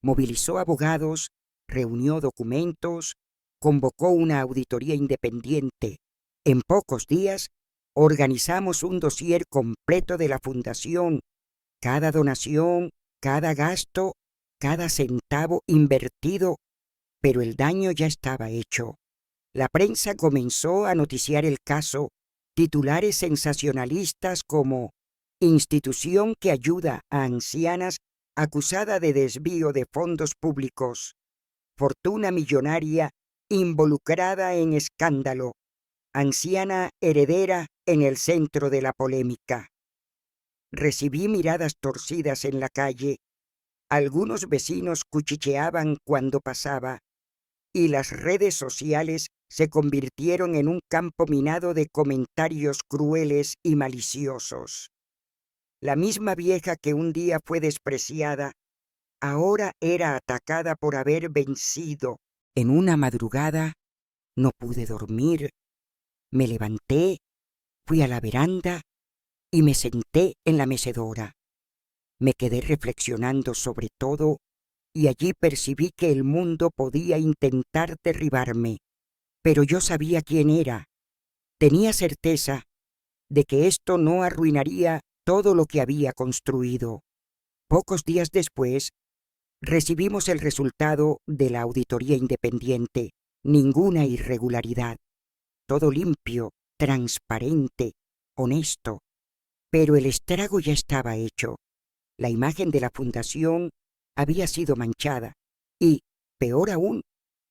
A: Movilizó abogados, reunió documentos, convocó una auditoría independiente. En pocos días organizamos un dossier completo de la fundación. Cada donación, cada gasto, cada centavo invertido, pero el daño ya estaba hecho. La prensa comenzó a noticiar el caso, titulares sensacionalistas como «Institución que ayuda a ancianas acusada de desvío de fondos públicos, fortuna millonaria involucrada en escándalo, anciana heredera en el centro de la polémica». Recibí miradas torcidas en la calle. Algunos vecinos cuchicheaban cuando pasaba, y las redes sociales se convirtieron en un campo minado de comentarios crueles y maliciosos. La misma vieja que un día fue despreciada, ahora era atacada por haber vencido. En una madrugada no pude dormir. Me levanté, fui a la veranda y me senté en la mecedora. Me quedé reflexionando sobre todo y allí percibí que el mundo podía intentar derribarme, pero yo sabía quién era. Tenía certeza de que esto no arruinaría todo lo que había construido. Pocos días después, recibimos el resultado de la auditoría independiente. Ninguna irregularidad. todo limpio, transparente, honesto. Pero el estrago ya estaba hecho. La imagen de la fundación había sido manchada y, peor aún,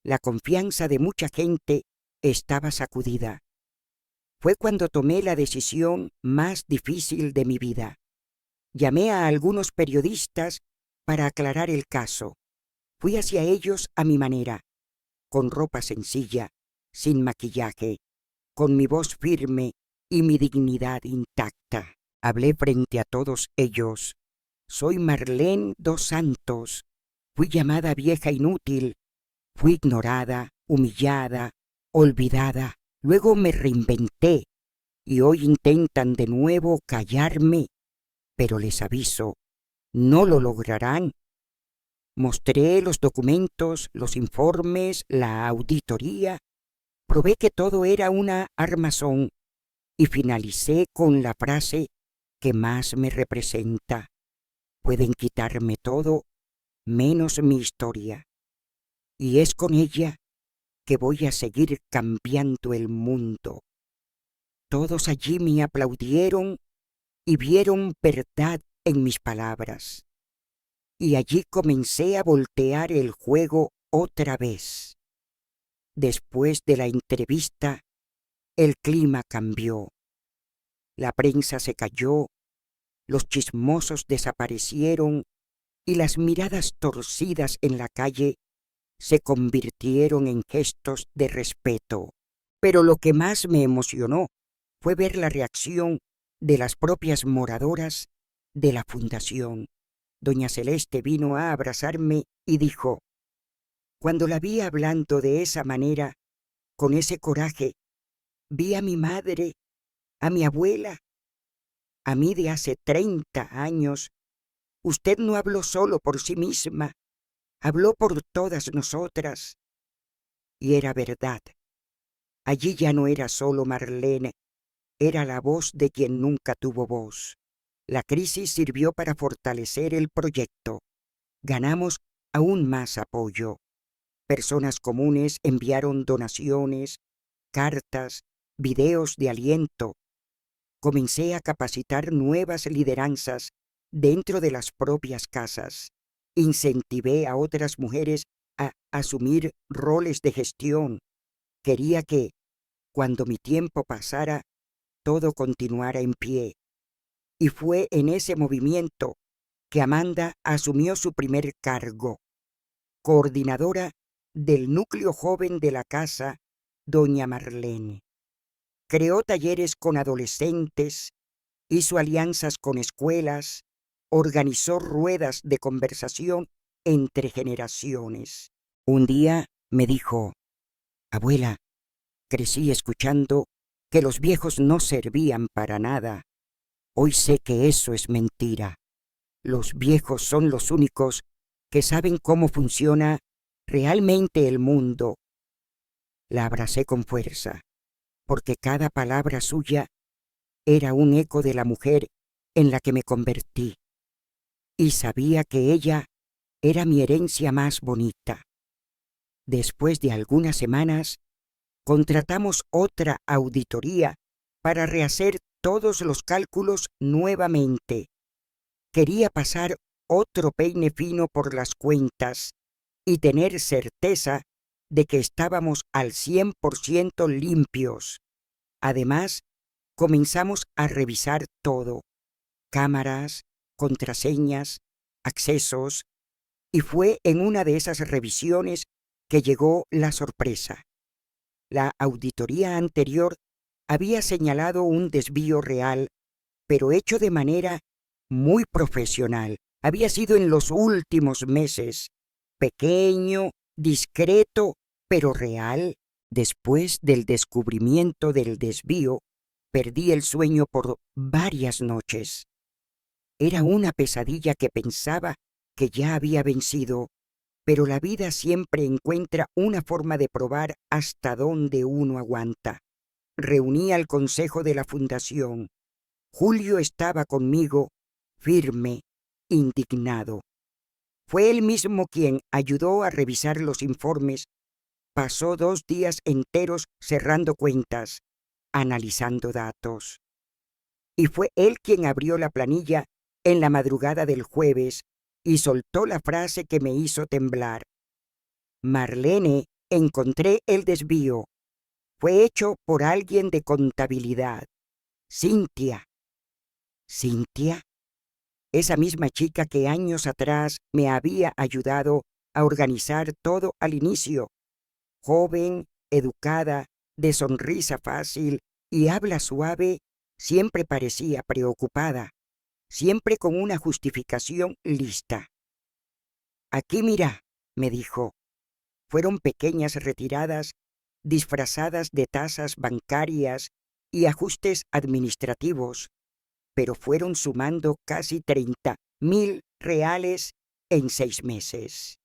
A: la confianza de mucha gente estaba sacudida. Fue cuando tomé la decisión más difícil de mi vida. Llamé a algunos periodistas para aclarar el caso. Fui hacia ellos a mi manera, con ropa sencilla, sin maquillaje, con mi voz firme y mi dignidad intacta. Hablé frente a todos ellos. Soy Marlene dos Santos. Fui llamada vieja inútil. Fui ignorada, humillada, olvidada. Luego me reinventé y hoy intentan de nuevo callarme, pero les aviso, no lo lograrán. Mostré los documentos, los informes, la auditoría. Probé que todo era una armazón y finalicé con la frase que más me representa. Pueden quitarme todo, menos mi historia. Y es con ella que voy a seguir cambiando el mundo. Todos allí me aplaudieron y vieron verdad en mis palabras. Y allí comencé a voltear el juego otra vez. Después de la entrevista, el clima cambió. La prensa se cayó, los chismosos desaparecieron y las miradas torcidas en la calle se convirtieron en gestos de respeto. Pero lo que más me emocionó fue ver la reacción de las propias moradoras de la fundación. Doña Celeste vino a abrazarme y dijo, cuando la vi hablando de esa manera, con ese coraje, vi a mi madre, a mi abuela, a mí de hace 30 años. Usted no habló solo por sí misma, habló por todas nosotras. Y era verdad. Allí ya no era solo Marlene, era la voz de quien nunca tuvo voz. La crisis sirvió para fortalecer el proyecto. Ganamos aún más apoyo. Personas comunes enviaron donaciones, cartas, videos de aliento. Comencé a capacitar nuevas lideranzas dentro de las propias casas. Incentivé a otras mujeres a asumir roles de gestión. Quería que, cuando mi tiempo pasara, todo continuara en pie. Y fue en ese movimiento que Amanda asumió su primer cargo, coordinadora del núcleo joven de la casa Doña Marlene. Creó talleres con adolescentes, hizo alianzas con escuelas, organizó ruedas de conversación entre generaciones. Un día me dijo, abuela, crecí escuchando que los viejos no servían para nada. Hoy sé que eso es mentira. Los viejos son los únicos que saben cómo funciona realmente el mundo. La abracé con fuerza, porque cada palabra suya era un eco de la mujer en la que me convertí, y sabía que ella era mi herencia más bonita. Después de algunas semanas, contratamos otra auditoría para rehacer todos los cálculos nuevamente. Quería pasar otro peine fino por las cuentas y tener certeza de que estábamos al 100% limpios. Además, comenzamos a revisar todo: cámaras, contraseñas, accesos, y fue en una de esas revisiones que llegó la sorpresa. La auditoría anterior había señalado un desvío real, pero hecho de manera muy profesional. Había sido en los últimos meses, pequeño, discreto, pero real. Después del descubrimiento del desvío, perdí el sueño por varias noches. Era una pesadilla que pensaba que ya había vencido, pero la vida siempre encuentra una forma de probar hasta dónde uno aguanta. Reuní al consejo de la fundación. Julio estaba conmigo, firme, indignado. Fue él mismo quien ayudó a revisar los informes pasó 2 días enteros cerrando cuentas, analizando datos. Y fue él quien abrió la planilla en la madrugada del jueves y soltó la frase que me hizo temblar. Marlene, encontré el desvío. Fue hecho por alguien de contabilidad. Cintia. ¿Cintia? Esa misma chica que años atrás me había ayudado a organizar todo al inicio. Joven, educada, de sonrisa fácil y habla suave, siempre parecía preocupada, siempre con una justificación lista. Aquí mira, me dijo, fueron pequeñas retiradas disfrazadas de tasas bancarias y ajustes administrativos, pero fueron sumando casi 30.000 reales en 6 meses.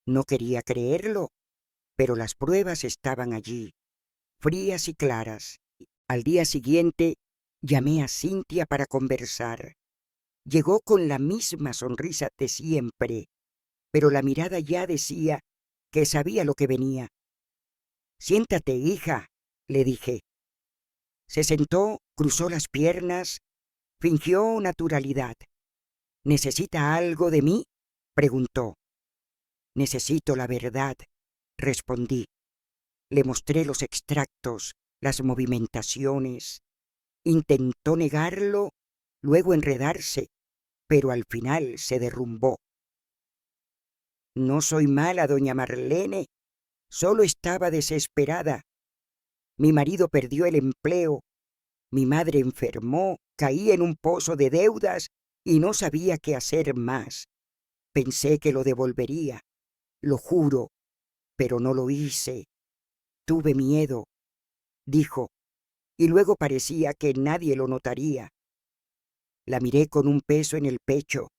A: No quería creerlo, pero las pruebas estaban allí, frías y claras. Al día siguiente llamé a Cintia para conversar. Llegó con la misma sonrisa de siempre, pero la mirada ya decía que sabía lo que venía. Siéntate, hija, le dije. Se sentó, cruzó las piernas, fingió naturalidad. ¿Necesita algo de mí?, preguntó. Necesito la verdad, respondí. Le mostré los extractos, las movimentaciones. Intentó negarlo, luego enredarse, pero al final se derrumbó. No soy mala, doña Marlene, solo estaba desesperada. Mi marido perdió el empleo, mi madre enfermó, caí en un pozo de deudas y no sabía qué hacer más. Pensé que lo devolvería, lo juro, pero no lo hice. Tuve miedo, dijo, y luego parecía que nadie lo notaría. La miré con un peso en el pecho.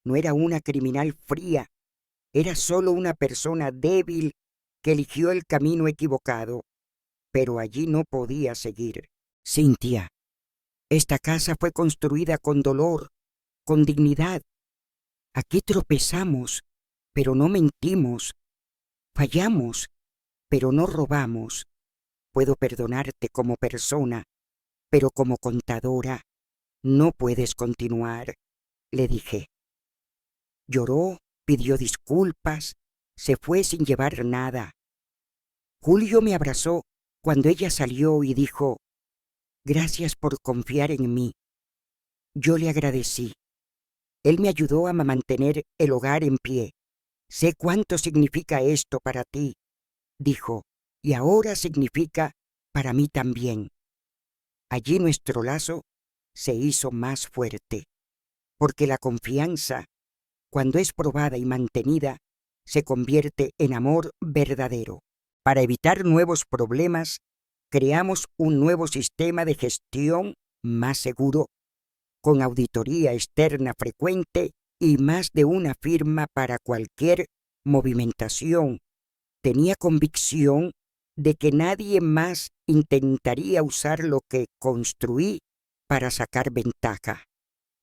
A: No era una criminal fría, era solo una persona débil que eligió el camino equivocado, pero allí no podía seguir. Cintia, esta casa fue construida con dolor, con dignidad. Aquí tropezamos, pero no mentimos. Fallamos, pero no robamos. Puedo perdonarte como persona, pero como contadora no puedes continuar, le dije. Lloró, pidió disculpas, se fue sin llevar nada. Julio me abrazó cuando ella salió y dijo, gracias por confiar en mí. Yo le agradecí. Él me ayudó a mantener el hogar en pie. Sé cuánto significa esto para ti, dijo, y ahora significa para mí también. Allí nuestro lazo se hizo más fuerte, porque la confianza, cuando es probada y mantenida, se convierte en amor verdadero. Para evitar nuevos problemas, creamos un nuevo sistema de gestión más seguro, con auditoría externa frecuente y más de una firma para cualquier movimentación. Tenía convicción de que nadie más intentaría usar lo que construí para sacar ventaja.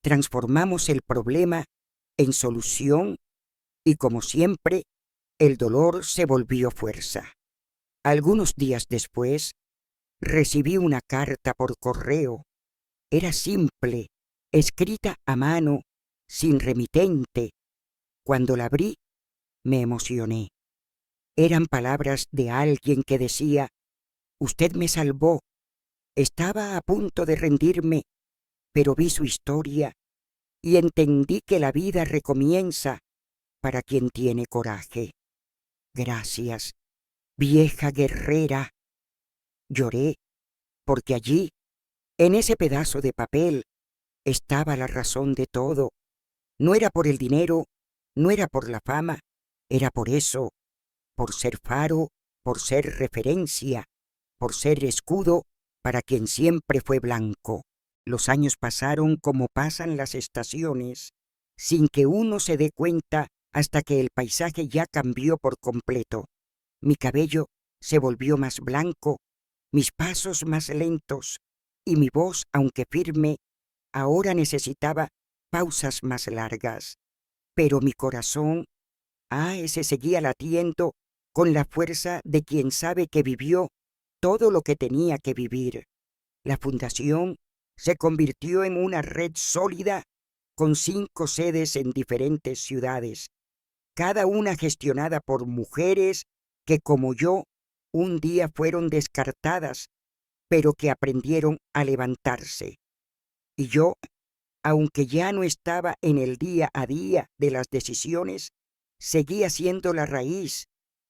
A: Transformamos el problema en solución y, como siempre, el dolor se volvió fuerza. Algunos días después, recibí una carta por correo. Era simple, escrita a mano, sin remitente. Cuando la abrí, me emocioné. Eran palabras de alguien que decía, usted me salvó. Estaba a punto de rendirme, pero vi su historia y entendí que la vida recomienza para quien tiene coraje. Gracias, vieja guerrera. Lloré, porque allí, en ese pedazo de papel, estaba la razón de todo. No era por el dinero, no era por la fama, era por eso, por ser faro, por ser referencia, por ser escudo para quien siempre fue blanco. Los años pasaron como pasan las estaciones, sin que uno se dé cuenta hasta que el paisaje ya cambió por completo. Mi cabello se volvió más blanco, mis pasos más lentos, y mi voz, aunque firme, ahora necesitaba pausas más largas. Pero mi corazón, ese seguía latiendo con la fuerza de quien sabe que vivió todo lo que tenía que vivir. La fundación se convirtió en una red sólida con 5 sedes en diferentes ciudades, cada una gestionada por mujeres que, como yo, un día fueron descartadas, pero que aprendieron a levantarse. Y yo, aunque ya no estaba en el día a día de las decisiones, seguía siendo la raíz,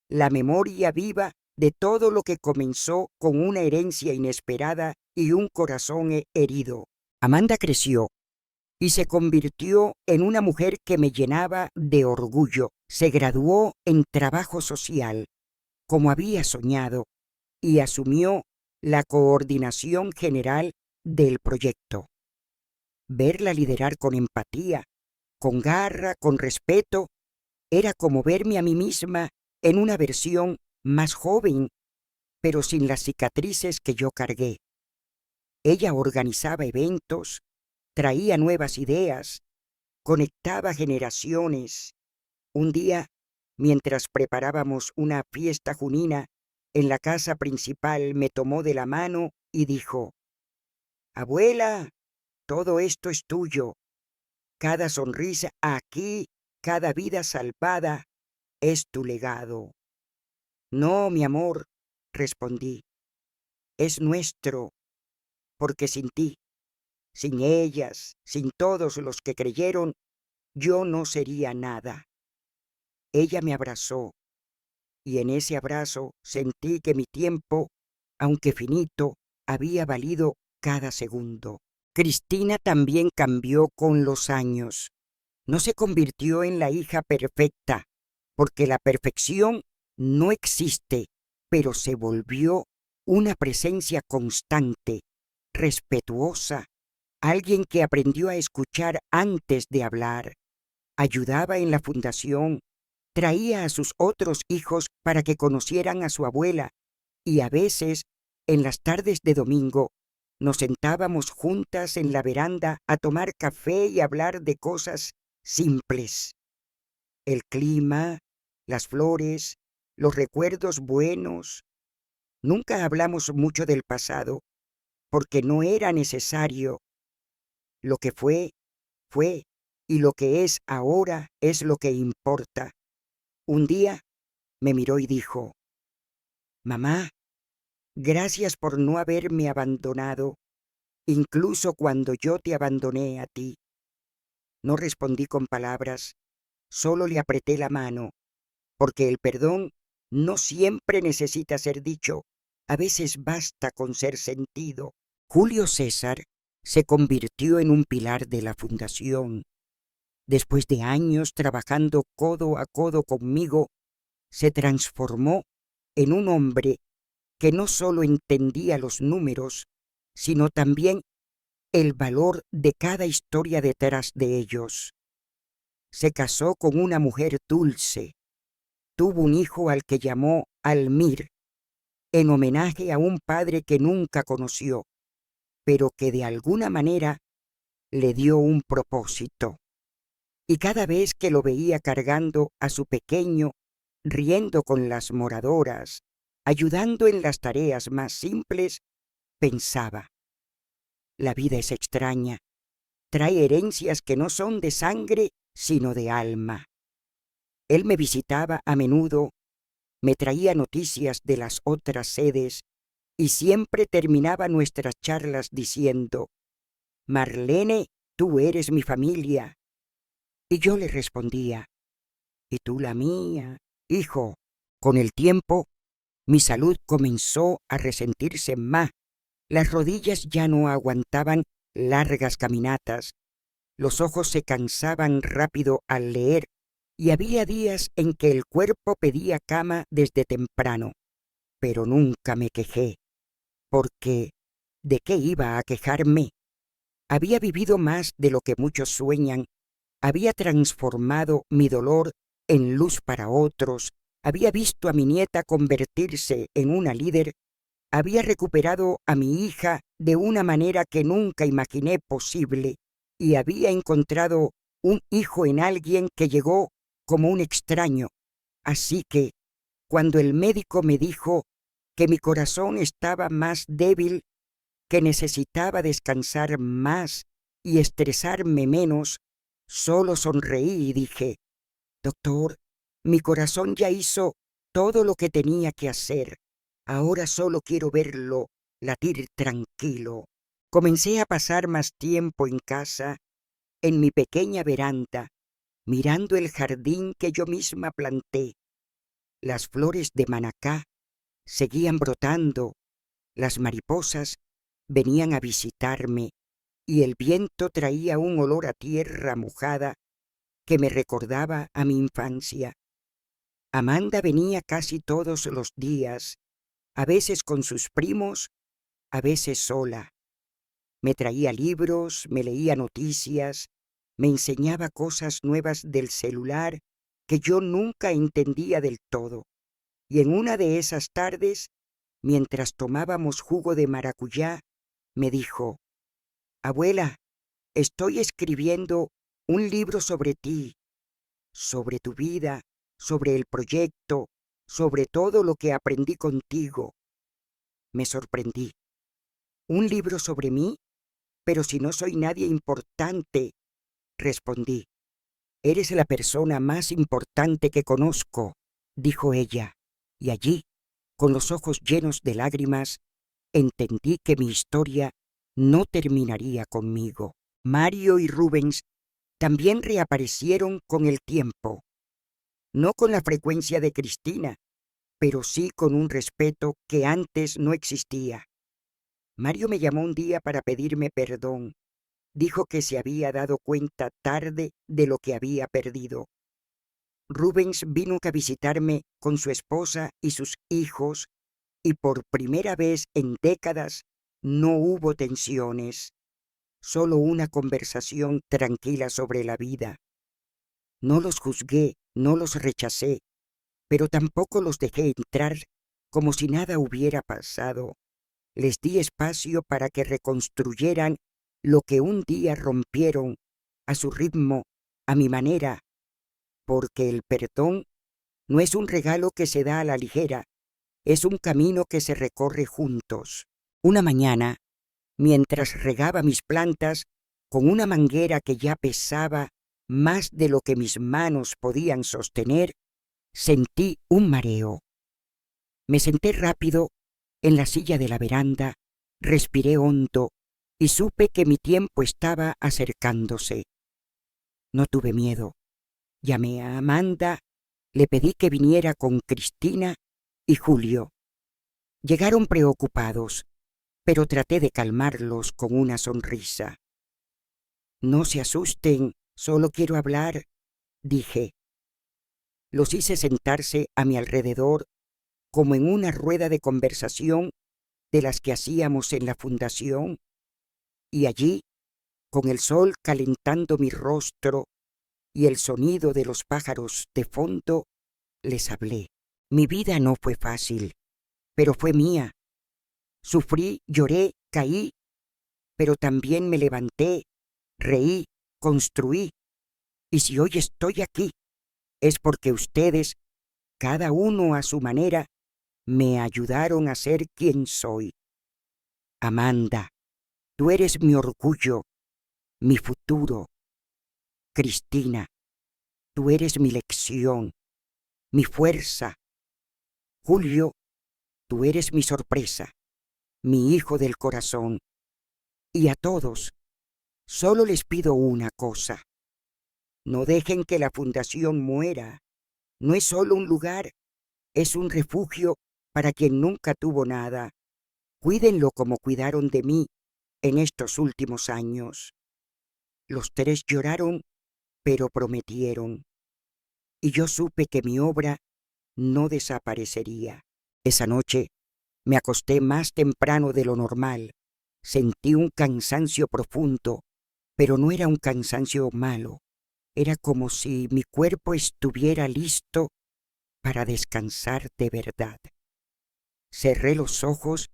A: la memoria viva de todo lo que comenzó con una herencia inesperada y un corazón herido. Amanda creció y se convirtió en una mujer que me llenaba de orgullo. Se graduó en trabajo social, como había soñado, y asumió la coordinación general del proyecto. Verla liderar con empatía, con garra, con respeto, era como verme a mí misma en una versión más joven, pero sin las cicatrices que yo cargué. Ella organizaba eventos, traía nuevas ideas, conectaba generaciones. Un día, mientras preparábamos una fiesta junina en la casa principal, me tomó de la mano y dijo: «Abuela, todo esto es tuyo. Cada sonrisa aquí, cada vida salvada, es tu legado». «No, mi amor», respondí, «es nuestro, porque sin ti, sin ellas, sin todos los que creyeron, yo no sería nada». Ella me abrazó, y en ese abrazo sentí que mi tiempo, aunque finito, había valido cada segundo. Cristina también cambió con los años. No se convirtió en la hija perfecta, porque la perfección no existe, pero se volvió una presencia constante, respetuosa, alguien que aprendió a escuchar antes de hablar. Ayudaba en la fundación, traía a sus otros hijos para que conocieran a su abuela, y a veces, en las tardes de domingo, nos sentábamos juntas en la veranda a tomar café y hablar de cosas simples: el clima, las flores, los recuerdos buenos. Nunca hablamos mucho del pasado, porque no era necesario. Lo que fue, fue, y lo que es ahora es lo que importa. Un día me miró y dijo: «Mamá, gracias por no haberme abandonado, incluso cuando yo te abandoné a ti». No respondí con palabras, solo le apreté la mano, porque el perdón no siempre necesita ser dicho, a veces basta con ser sentido. Julio César se convirtió en un pilar de la fundación. Después de años trabajando codo a codo conmigo, se transformó en un hombre que no solo entendía los números, sino también el valor de cada historia detrás de ellos. Se casó con una mujer dulce, tuvo un hijo al que llamó Almir, en homenaje a un padre que nunca conoció, pero que de alguna manera le dio un propósito. Y cada vez que lo veía cargando a su pequeño, riendo con las moradoras, ayudando en las tareas más simples, pensaba: la vida es extraña, trae herencias que no son de sangre, sino de alma. Él me visitaba a menudo, me traía noticias de las otras sedes y siempre terminaba nuestras charlas diciendo: «Marlene, tú eres mi familia». Y yo le respondía: «Y tú la mía, hijo». Con el tiempo, mi salud comenzó a resentirse más. Las rodillas ya no aguantaban largas caminatas, los ojos se cansaban rápido al leer, y había días en que el cuerpo pedía cama desde temprano. Pero nunca me quejé, porque ¿de qué iba a quejarme? Había vivido más de lo que muchos sueñan, había transformado mi dolor en luz para otros, había visto a mi nieta convertirse en una líder, había recuperado a mi hija de una manera que nunca imaginé posible, y había encontrado un hijo en alguien que llegó como un extraño. Así que, cuando el médico me dijo que mi corazón estaba más débil, que necesitaba descansar más y estresarme menos, solo sonreí y dije: «Doctor, mi corazón ya hizo todo lo que tenía que hacer. Ahora solo quiero verlo latir tranquilo». Comencé a pasar más tiempo en casa, en mi pequeña veranda, mirando el jardín que yo misma planté. Las flores de Manacá seguían brotando, las mariposas venían a visitarme y el viento traía un olor a tierra mojada que me recordaba a mi infancia. Amanda venía casi todos los días, a veces con sus primos, a veces sola. Me traía libros, me leía noticias, me enseñaba cosas nuevas del celular que yo nunca entendía del todo. Y en una de esas tardes, mientras tomábamos jugo de maracuyá, me dijo: «Abuela, estoy escribiendo un libro sobre ti, sobre tu vida, sobre el proyecto, sobre todo lo que aprendí contigo». Me sorprendí. «¿Un libro sobre mí? Pero si no soy nadie importante», respondí. «Eres la persona más importante que conozco», dijo ella, y allí, con los ojos llenos de lágrimas, entendí que mi historia no terminaría conmigo. Mario y Rubens también reaparecieron con el tiempo, no con la frecuencia de Cristina, pero sí con un respeto que antes no existía. Mario me llamó un día para pedirme perdón. Dijo que se había dado cuenta tarde de lo que había perdido. Rubens vino a visitarme con su esposa y sus hijos, y por primera vez en décadas no hubo tensiones, solo una conversación tranquila sobre la vida. No los juzgué, no los rechacé, pero tampoco los dejé entrar como si nada hubiera pasado. Les di espacio para que reconstruyeran lo que un día rompieron, a su ritmo, a mi manera, porque el perdón no es un regalo que se da a la ligera, es un camino que se recorre juntos. Una mañana, mientras regaba mis plantas con una manguera que ya pesaba más de lo que mis manos podían sostener, sentí un mareo. Me senté rápido en la silla de la veranda, respiré hondo y supe que mi tiempo estaba acercándose. No tuve miedo. Llamé a Amanda, le pedí que viniera con Cristina y Julio. Llegaron preocupados, pero traté de calmarlos con una sonrisa. «No se asusten, solo quiero hablar», dije. Los hice sentarse a mi alrededor como en una rueda de conversación de las que hacíamos en la fundación, y allí, con el sol calentando mi rostro y el sonido de los pájaros de fondo, les hablé. Mi vida no fue fácil, pero fue mía. Sufrí, lloré, caí, pero también me levanté, reí, construí. Y si hoy estoy aquí, es porque ustedes, cada uno a su manera, me ayudaron a ser quien soy. Amanda, tú eres mi orgullo, mi futuro. Cristina, tú eres mi lección, mi fuerza. Julio, tú eres mi sorpresa, mi hijo del corazón. Y a todos, solo les pido una cosa. No dejen que la fundación muera. No es solo un lugar, es un refugio para quien nunca tuvo nada. Cuídenlo como cuidaron de mí en estos últimos años. Los tres lloraron, pero prometieron. Y yo supe que mi obra no desaparecería. Esa noche me acosté más temprano de lo normal. Sentí un cansancio profundo, pero no era un cansancio malo. Era como si mi cuerpo estuviera listo para descansar de verdad. Cerré los ojos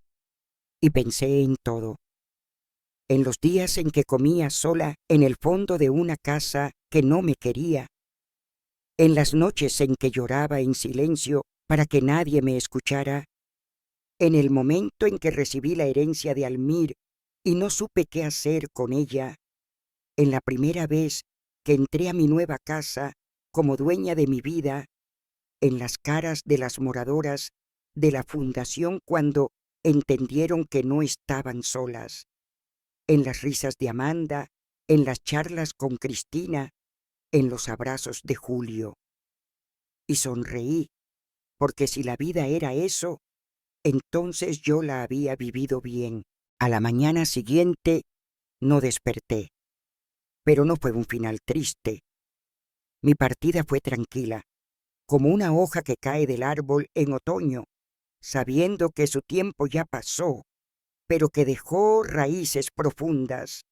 A: y pensé en todo. En los días en que comía sola en el fondo de una casa que no me quería, en las noches en que lloraba en silencio para que nadie me escuchara. En el momento en que recibí la herencia de Almir y no supe qué hacer con ella, en la primera vez que entré a mi nueva casa como dueña de mi vida, en las caras de las moradoras de la fundación cuando entendieron que no estaban solas, en las risas de Amanda, en las charlas con Cristina, en los abrazos de Julio. Y sonreí, porque si la vida era eso, entonces yo la había vivido bien. A la mañana siguiente no desperté, pero no fue un final triste. Mi partida fue tranquila, como una hoja que cae del árbol en otoño, sabiendo que su tiempo ya pasó, pero que dejó raíces profundas.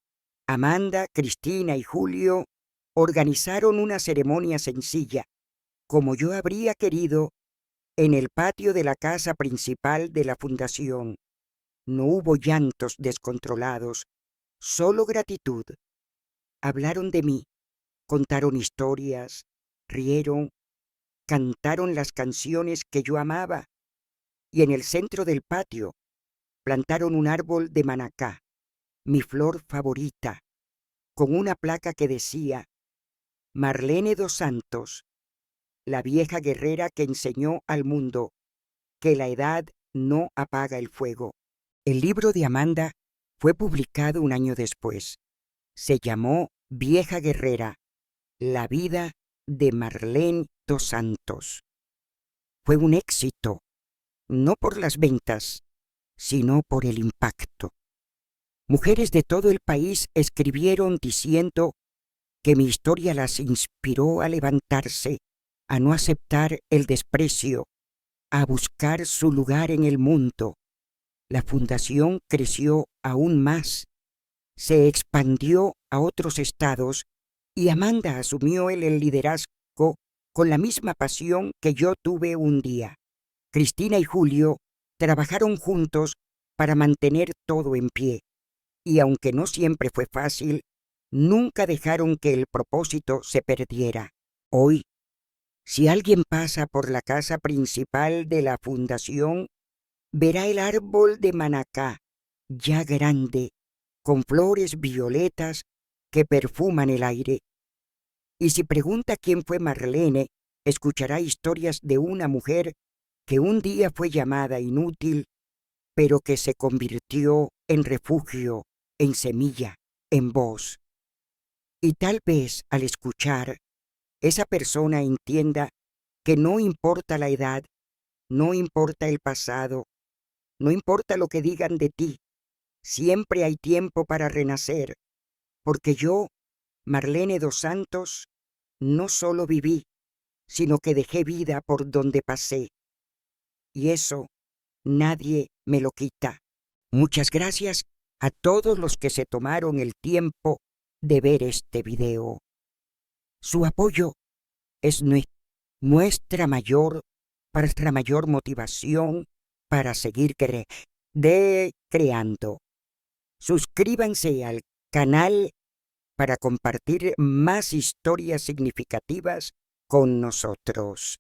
A: Amanda, Cristina y Julio organizaron una ceremonia sencilla, como yo habría querido, en el patio de la casa principal de la fundación. No hubo llantos descontrolados, solo gratitud. Hablaron de mí, contaron historias, rieron, cantaron las canciones que yo amaba, y en el centro del patio plantaron un árbol de manacá, mi flor favorita, con una placa que decía: Marlene dos Santos, la vieja guerrera que enseñó al mundo que la edad no apaga el fuego. El libro de Amanda fue publicado un año después. Se llamó Vieja Guerrera, la vida de Marlene dos Santos. Fue un éxito, no por las ventas, sino por el impacto. Mujeres de todo el país escribieron diciendo que mi historia las inspiró a levantarse, a no aceptar el desprecio, a buscar su lugar en el mundo. La fundación creció aún más, se expandió a otros estados y Amanda asumió el liderazgo con la misma pasión que yo tuve un día. Cristina y Julio trabajaron juntos para mantener todo en pie, y aunque no siempre fue fácil, nunca dejaron que el propósito se perdiera. Hoy, si alguien pasa por la casa principal de la fundación, verá el árbol de manacá, ya grande, con flores violetas que perfuman el aire. Y si pregunta quién fue Marlene, escuchará historias de una mujer que un día fue llamada inútil, pero que se convirtió en refugio, en semilla, en voz. Y tal vez al escuchar, esa persona entienda que no importa la edad, no importa el pasado, no importa lo que digan de ti, siempre hay tiempo para renacer, porque yo, Marlene dos Santos, no solo viví, sino que dejé vida por donde pasé. Y eso nadie me lo quita. Muchas gracias a todos los que se tomaron el tiempo de ver este video. Su apoyo es nuestra mayor motivación para seguir creando. Suscríbanse al canal para compartir más historias significativas con nosotros.